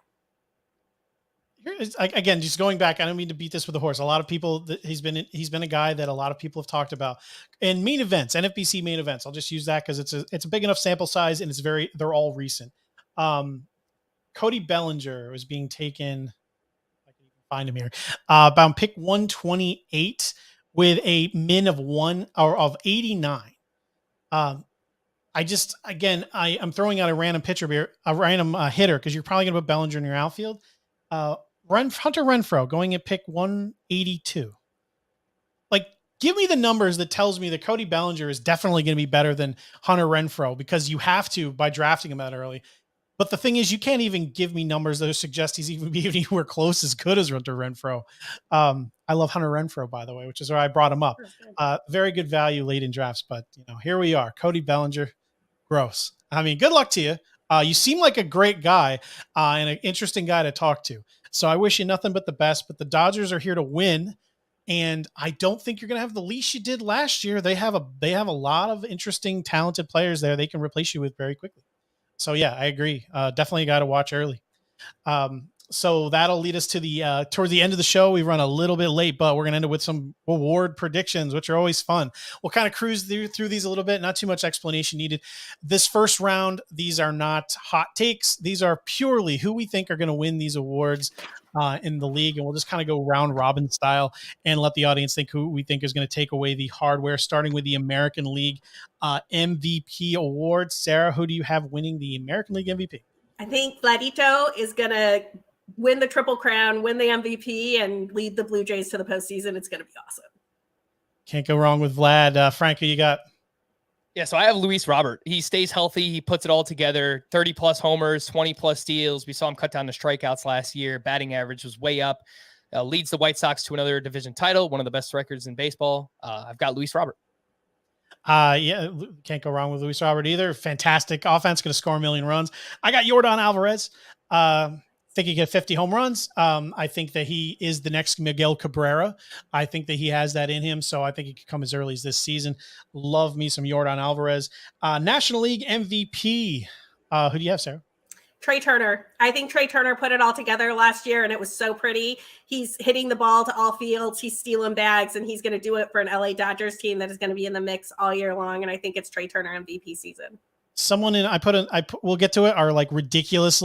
Again, just going back, I don't mean to beat this with a horse. A lot of people, he's been a guy that a lot of people have talked about in main events, NFBC main events. I'll just use that because it's a big enough sample size and they're all recent. Cody Bellinger was being taken, if I can even find him here, about pick 128 with a min of 89. I'm throwing out a random pitcher here, a random hitter, because you're probably going to put Bellinger in your outfield. Hunter Renfroe going at pick 182. Like, give me the numbers that tells me that Cody Bellinger is definitely going to be better than Hunter Renfroe, because you have to by drafting him that early. But the thing is, you can't even give me numbers that suggest he's even be anywhere close as good as Hunter Renfroe. I love Hunter Renfroe, by the way, which is why I brought him up. Very good value late in drafts, but here we are. Cody Bellinger, gross. I mean, good luck to you. You seem like a great guy and an interesting guy to talk to. So I wish you nothing but the best, but the Dodgers are here to win. And I don't think you're going to have the leash you did last year. They have a lot of interesting, talented players there they can replace you with very quickly. So yeah, I agree. Definitely got to watch early. So that'll lead us to towards the end of the show. We run a little bit late, but we're going to end it with some award predictions, which are always fun. We'll kind of cruise through these a little bit. Not too much explanation needed. This first round, these are not hot takes. These are purely who we think are going to win these awards in the league. And we'll just kind of go round robin style and let the audience think who we think is going to take away the hardware, starting with the American League MVP award. Sara, who do you have winning the American League MVP? I think Vladito is going to win the Triple Crown, win the MVP, and lead the Blue Jays to the postseason. It's going to be awesome. Can't go wrong with Vlad. Frank, who you got? Yeah, so I have Luis Robert. He stays healthy. He puts it all together. 30-plus homers, 20-plus steals. We saw him cut down the strikeouts last year. Batting average was way up. Leads the White Sox to another division title, one of the best records in baseball. I've got Luis Robert. Yeah, can't go wrong with Luis Robert either. Fantastic offense, going to score a million runs. I got Yordan Alvarez. Think he get 50 home runs. I think that he is the next Miguel Cabrera. I think that he has that in him. So I think he could come as early as this season. Love me some Yordan Alvarez. National League MVP. Who do you have, Sara? Trey Turner. I think Trey Turner put it all together last year, and it was so pretty. He's hitting the ball to all fields. He's stealing bags, and he's going to do it for an LA Dodgers team that is going to be in the mix all year long. And I think it's Trey Turner MVP season. We'll get to it, are like ridiculous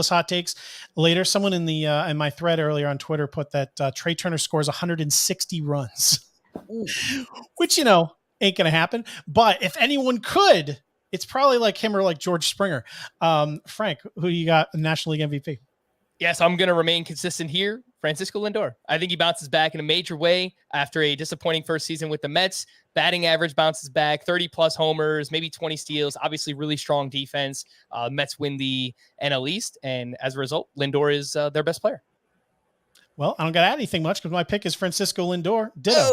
hot takes later. Someone in my thread earlier on Twitter put that Trey Turner scores 160 runs, which, ain't going to happen. But if anyone could, it's probably like him or like George Springer. Frank, who you got in National League MVP? Yes, I'm going to remain consistent here. Francisco Lindor. I think he bounces back in a major way after a disappointing first season with the Mets. Batting average bounces back, 30-plus homers, maybe 20 steals. Obviously, really strong defense. Mets win the NL East, and as a result, Lindor is their best player. Well, I don't got to add anything much because my pick is Francisco Lindor. Ditto.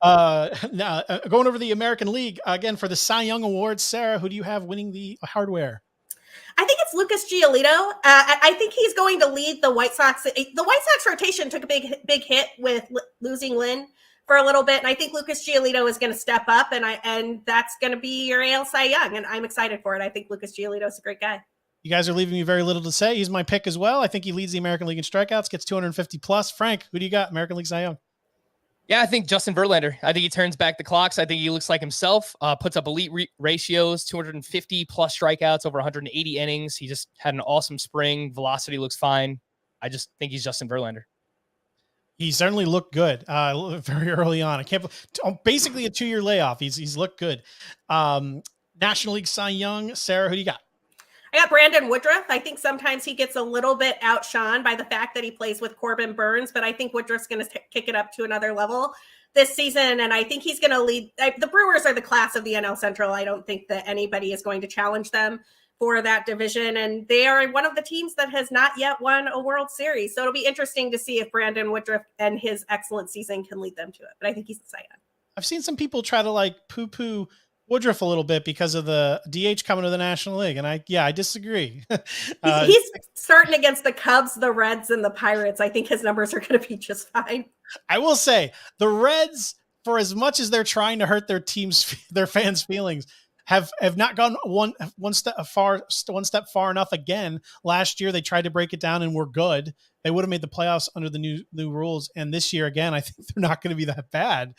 Now, going over the American League, again, for the Cy Young Awards, Sara, who do you have winning the hardware? I think it's Lucas Giolito. I think he's going to lead the White Sox. The White Sox rotation took a big hit with losing Lynn for a little bit, and I think Lucas Giolito is going to step up, and that's going to be your AL Cy Young, and I'm excited for it. I think Lucas Giolito is a great guy. You guys are leaving me very little to say. He's my pick as well. I think he leads the American League in strikeouts, gets 250 plus. Frank, who do you got? American League Cy Young. Yeah, I think Justin Verlander. I think he turns back the clocks. I think he looks like himself, puts up elite ratios, 250 plus strikeouts over 180 innings. He just had an awesome spring. Velocity looks fine. I just think he's Justin Verlander. He certainly looked good very early on. I can't basically a 2-year layoff. He's looked good. National League Cy Young. Sarah, who do you got? I got Brandon Woodruff. I think sometimes he gets a little bit outshone by the fact that he plays with Corbin Burns, but I think Woodruff's going to kick it up to another level this season, and I think he's going to lead. The Brewers are the class of the NL Central. I don't think that anybody is going to challenge them for that division, and they are one of the teams that has not yet won a World Series. So it'll be interesting to see if Brandon Woodruff and his excellent season can lead them to it, but I think he's the Cy Young. I've seen some people try to like poo-poo Woodruff a little bit because of the DH coming to the National League. And I disagree. He's starting against the Cubs, the Reds, and the Pirates. I think his numbers are going to be just fine. I will say the Reds, for as much as they're trying to hurt their fans' feelings, have not gone one step far enough. Again, last year they tried to break it down and were good. They would have made the playoffs under the new rules. And this year, again, I think they're not going to be that bad.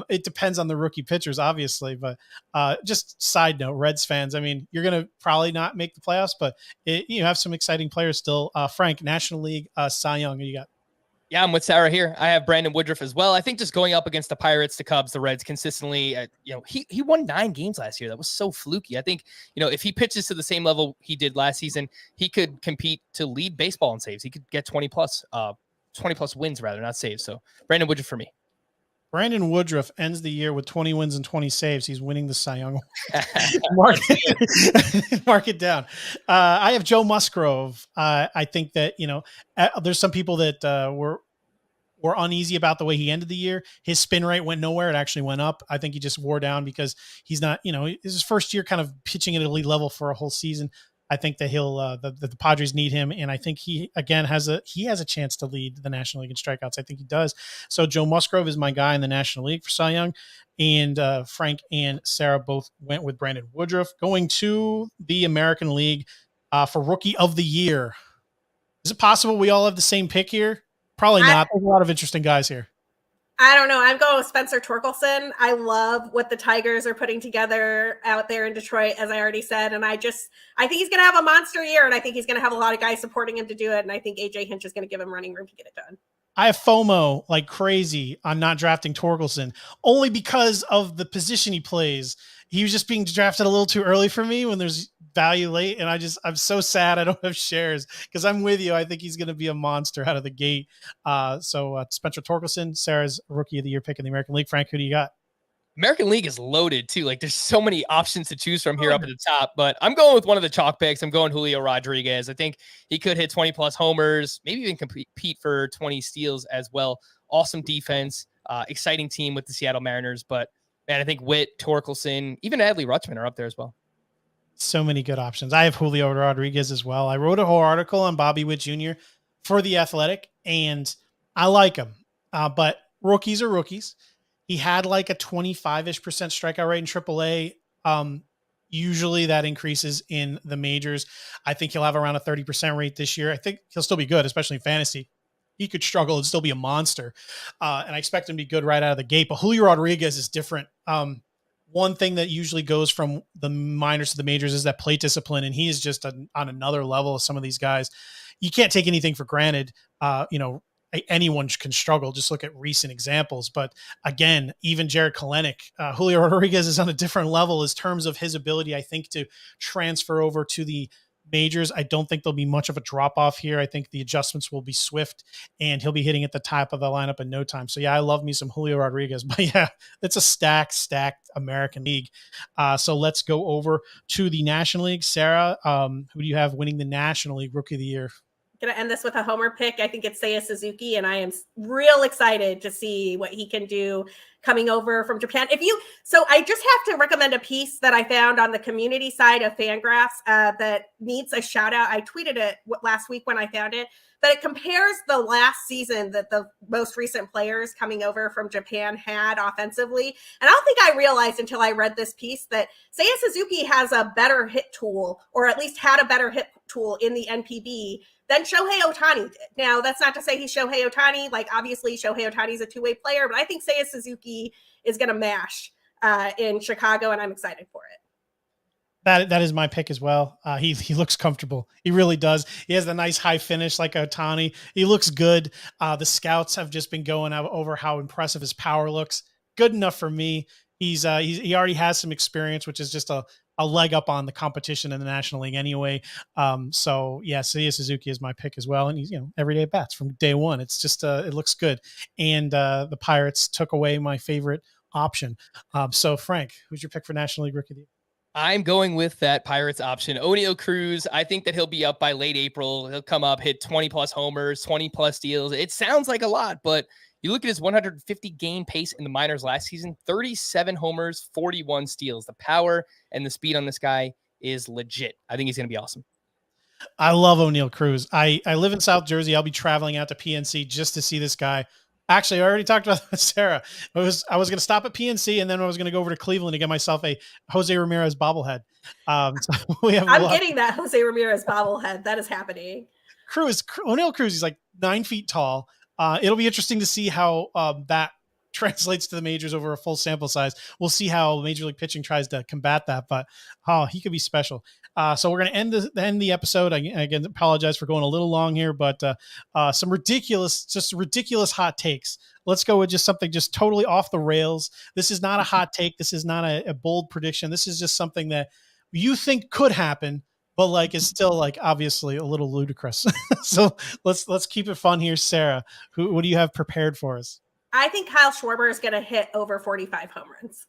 It depends on the rookie pitchers, obviously. But just side note, Reds fans, I mean, you're going to probably not make the playoffs, but you have some exciting players still. Frank, National League Cy Young, who you got? Yeah, I'm with Sarah here. I have Brandon Woodruff as well. I think just going up against the Pirates, the Cubs, the Reds consistently, he won 9 games last year. That was so fluky. I think, if he pitches to the same level he did last season, he could compete to lead baseball in saves. He could get 20 plus wins rather, not saves. So Brandon Woodruff for me. Brandon Woodruff ends the year with 20 wins and 20 saves. He's winning the Cy Young. Mark it down. I have Joe Musgrove. I think that, there's some people that were uneasy about the way he ended the year. His spin rate went nowhere. It actually went up. I think he just wore down because he's not, it's his first year kind of pitching at elite level for a whole season. I think that he'll the Padres need him, and I think he again has a chance to lead the National League in strikeouts. I think he does. So Joe Musgrove is my guy in the National League for Cy Young, and Frank and Sarah both went with Brandon Woodruff. Going to the American League for Rookie of the Year. Is it possible we all have the same pick here? Probably not. There's a lot of interesting guys here. I don't know. I'm going with Spencer Torkelson. I love what the Tigers are putting together out there in Detroit, as I already said. And I think he's going to have a monster year, and I think he's going to have a lot of guys supporting him to do it. And I think AJ Hinch is going to give him running room to get it done. I have FOMO like crazy on not drafting Torkelson, only because of the position he plays. He was just being drafted a little too early for me when there's value late. And I'm so sad I don't have shares because I'm with you. I think he's going to be a monster out of the gate. So Spencer Torkelson, Sarah's Rookie of the Year pick in the American League. Frank, who do you got? American League is loaded too. Like there's so many options to choose from here up at the top, but I'm going with one of the chalk picks. I'm going Julio Rodriguez. I think he could hit 20 plus homers, maybe even compete for 20 steals as well. Awesome defense, exciting team with the Seattle Mariners. But man, I think Witt, Torkelson, even Adley Rutschman are up there as well. So many good options. I have Julio Rodriguez as well. I wrote a whole article on Bobby Witt Jr. for The Athletic, and I like him. But rookies are rookies. He had like a 25-ish% strikeout rate in AAA. Usually that increases in the majors. I think he'll have around a 30% rate this year. I think he'll still be good, especially in fantasy. He could struggle and still be a monster. And I expect him to be good right out of the gate. But Julio Rodriguez is different. One thing that usually goes from the minors to the majors is that plate discipline. And he is just on another level of some of these guys. You can't take anything for granted. Anyone can struggle. Just look at recent examples. But again, even Jared Kelenic, Julio Rodriguez is on a different level in terms of his ability, I think, to transfer over to the majors. I don't think there'll be much of a drop off here. I think the adjustments will be swift and he'll be hitting at the top of the lineup in no time. So yeah, I love me some Julio Rodriguez, but yeah, it's a stacked American League. So let's go over to the National League. Sarah, who do you have winning the National League Rookie of the Year? Going to end this with a homer pick. I think it's Seiya Suzuki, and I am real excited to see what he can do coming over from Japan. So I just have to recommend a piece that I found on the community side of Fangraphs that needs a shout out. I tweeted it last week when I found it, but it compares the last season that the most recent players coming over from Japan had offensively. And I don't think I realized until I read this piece that Seiya Suzuki has a better hit tool, or at least had a better hit tool in the NPB than Shohei Ohtani did. Now, that's not to say he's Shohei Ohtani. Like, obviously, Shohei Ohtani is a two-way player, but I think Seiya Suzuki is going to mash in Chicago, and I'm excited for it. That is my pick as well. He looks comfortable. He really does. He has the nice high finish like Ohtani. He looks good. The scouts have just been going over how impressive his power looks. Good enough for me. He already has some experience, which is just a leg up on the competition in the National League anyway. So yeah, Seiya Suzuki is my pick as well. And he's, everyday bats from day one. It's just, it looks good. And the Pirates took away my favorite option. So Frank, who's your pick for National League Rookie of the Year? I'm going with that Pirates option. Oneil Cruz, I think that he'll be up by late April. He'll come up, hit 20 plus homers, 20 plus steals. It sounds like a lot, but you look at his 150 game pace in the minors last season, 37 homers, 41 steals. The power and the speed on this guy is legit. I think he's going to be awesome. I love Oneil Cruz. I live in South Jersey. I'll be traveling out to PNC just to see this guy. Actually, I already talked about that with Sarah. I was going to stop at PNC, and then I was going to go over to Cleveland to get myself a Jose Ramirez bobblehead. I'm getting that Jose Ramirez bobblehead. That is happening. Oneil Cruz, he's like 9 feet tall. It'll be interesting to see how that translates to the majors over a full sample size. We'll see how Major League Pitching tries to combat that, but he could be special. So we're going to end the episode. I again apologize for going a little long here, but some ridiculous hot takes. Let's go with just something just totally off the rails. This is not a hot take. This is not a bold prediction. This is just something that you think could happen, but like is still like obviously a little ludicrous. So let's keep it fun here. Sarah, what do you have prepared for us? I think Kyle Schwarber is going to hit over 45 home runs.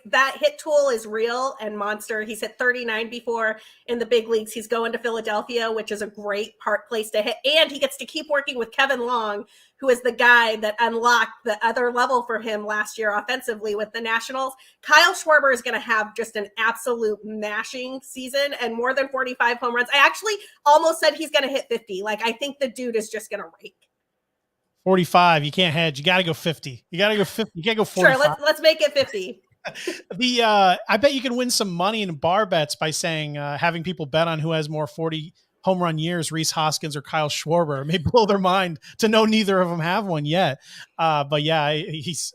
That hit tool is real and monster. He's hit 39 before in the big leagues. He's going to Philadelphia, which is a great place to hit. And he gets to keep working with Kevin Long, who is the guy that unlocked the other level for him last year offensively with the Nationals. Kyle Schwarber is going to have just an absolute mashing season and more than 45 home runs. I actually almost said he's going to hit 50. Like, I think the dude is just going to rake. 45. You can't hedge. You got to go 50. You got to go 50. You can't go 45. Sure, let's make it 50. I bet you can win some money in bar bets by saying having people bet on who has more 40 home run years, Rhys Hoskins or Kyle Schwarber. It may blow their mind to know neither of them have one yet. But yeah, he's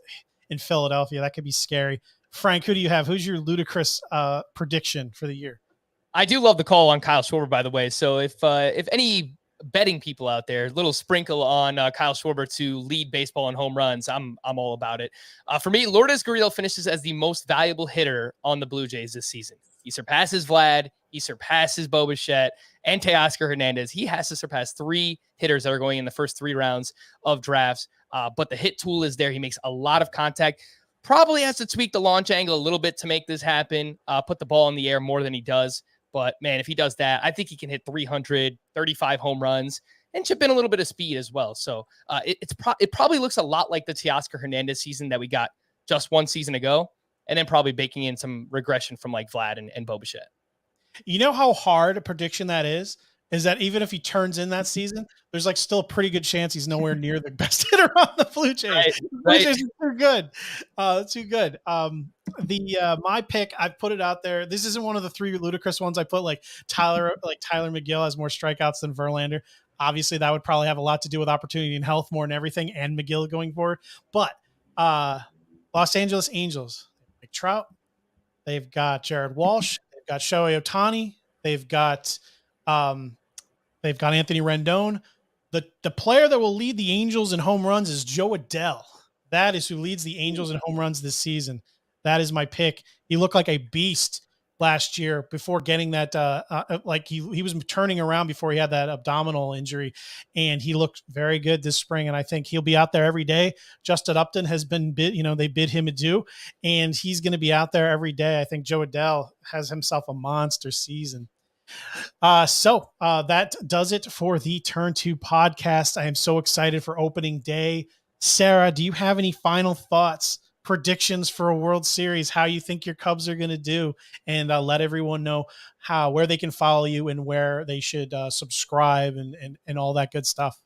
in Philadelphia. That could be scary. Frank, who do you have? Who's your ludicrous prediction for the year? I do love the call on Kyle Schwarber, by the way. So if any betting people out there, little sprinkle on Kyle Schwarber to lead baseball in home runs, I'm all about it. For me, Lourdes Gurriel finishes as the most valuable hitter on the Blue Jays this season. He surpasses Vlad, he surpasses Bo Bichette, and Teoscar Hernandez. He has to surpass 3 hitters that are going in the first 3 rounds of drafts, but the hit tool is there. He makes a lot of contact. Probably has to tweak the launch angle a little bit to make this happen, put the ball in the air more than he does. But, man, if he does that, I think he can hit 335 home runs and chip in a little bit of speed as well. So it probably looks a lot like the Teoscar Hernandez season that we got just 1 season ago, and then probably baking in some regression from like Vlad and Bo Bichette. You know how hard a prediction that is that even if he turns in that season, there's like still a pretty good chance he's nowhere near the best hitter on the Blue Jays. Right. Blue Jays are too good. Too good. My pick, I've put it out there. This isn't one of the 3 ludicrous ones I put, like Tyler Mcgill has more strikeouts than Verlander. Obviously, that would probably have a lot to do with opportunity and health more than everything, and Mcgill going forward. But Los Angeles Angels, Mike Trout, they've got Jared Walsh, they've got Shohei Ohtani, they've got Anthony Rendon. The player that will lead the Angels in home runs is Joe Adell. That is who leads the Angels in home runs this season. That is my pick. He looked like a beast last year before getting that, like he was turning around before he had that abdominal injury, and he looked very good this spring. And I think he'll be out there every day. Justin Upton has been they bid him adieu, and he's going to be out there every day. I think Joe Adell has himself a monster season. So that does it for the Turn 2 podcast. I am so excited for opening day. Sarah, do you have any final thoughts predictions for a World Series, how you think your Cubs are going to do, and let everyone know where they can follow you and where they should subscribe and all that good stuff.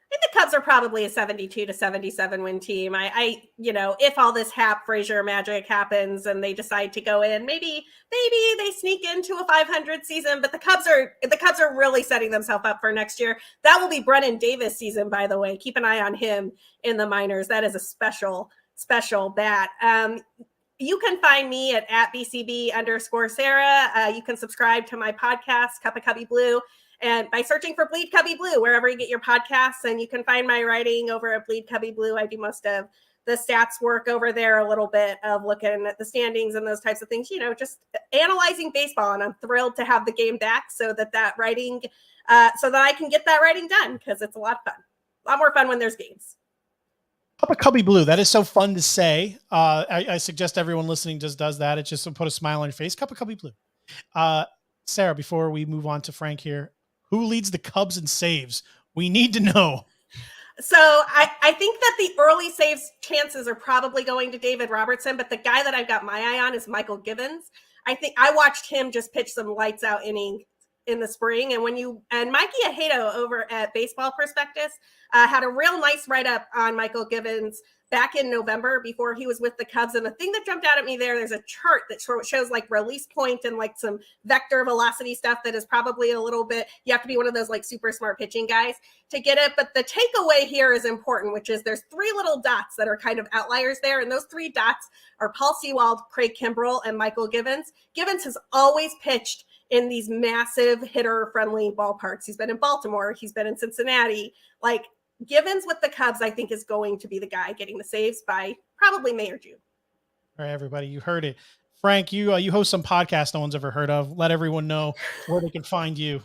I think the Cubs are probably a 72 to 77 win team. If all this Frazier magic happens and they decide to go in, maybe they sneak into a 500 season. But the Cubs are really setting themselves up for next year. That will be Brennan Davis' season, by the way. Keep an eye on him in the minors. That is a special bat. You can find me at BCB_Sara. You can subscribe to my podcast, Cup of Cubbie Blue, and by searching for Bleed Cubbie Blue, wherever you get your podcasts. And you can find my writing over at Bleed Cubbie Blue. I do most of the stats work over there, a little bit of looking at the standings and those types of things, just analyzing baseball. And I'm thrilled to have the game back so that writing, so that I can get that writing done, because it's a lot of fun. A lot more fun when there's games. Cup of Cubbie Blue. That is so fun to say. I suggest everyone listening just does that. It's just to put a smile on your face. Cup of Cubbie Blue. Sara, before we move on to Frank here, who leads the Cubs in saves? We need to know. So I think that the early saves chances are probably going to David Robertson, but the guy that I've got my eye on is Mcgill Gibbons. I think I watched him just pitch some lights out inning in the spring. And Mikey Ajedo over at Baseball Prospectus had a real nice write-up on Mcgill Gibbons back in November before he was with the Cubs. And the thing that jumped out at me there's a chart that shows like release point and like some vector velocity stuff that is probably a little bit, you have to be one of those like super smart pitching guys to get it. But the takeaway here is important, which is there's three little dots that are kind of outliers there. And those three dots are Paul Sewald, Craig Kimbrell, and Mcgill Gibbons. Gibbons has always pitched in these massive hitter-friendly ballparks. He's been in Baltimore. He's been in Cincinnati. Like, Gibbons with the Cubs, I think, is going to be the guy getting the saves by probably May or June. All right, everybody, you heard it. Frank, you host some podcast no one's ever heard of. Let everyone know where they can find you.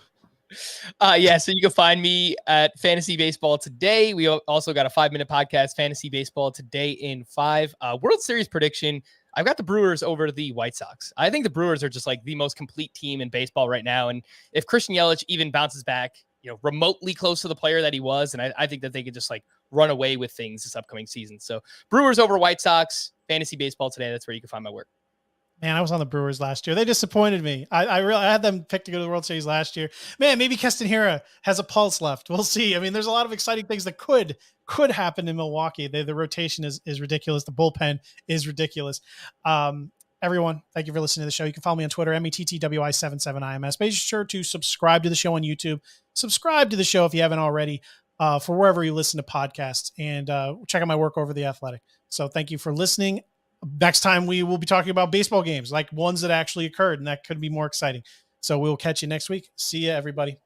So you can find me at Fantasy Baseball Today. We also got a 5-minute podcast, Fantasy Baseball Today in 5. World Series prediction. I've got the Brewers over the White Sox. I think the Brewers are just like the most complete team in baseball right now. And if Christian Yelich even bounces back, remotely close to the player that he was, and I think that they could just like run away with things this upcoming season. So Brewers over White Sox, Fantasy Baseball Today. That's where you can find my work. Man, I was on the Brewers last year. They disappointed me. I had them picked to go to the World Series last year. Man, maybe Keston Hiura has a pulse left. We'll see. I mean, there's a lot of exciting things that could happen in Milwaukee. The rotation is ridiculous. The bullpen is ridiculous. Everyone, thank you for listening to the show. You can follow me on Twitter, METTWI77IMS. Make sure to subscribe to the show on YouTube. Subscribe to the show if you haven't already for wherever you listen to podcasts. And check out my work over The Athletic. So thank you for listening. Next time we will be talking about baseball games, like ones that actually occurred, and that could be more exciting. So we'll catch you next week. See you, everybody.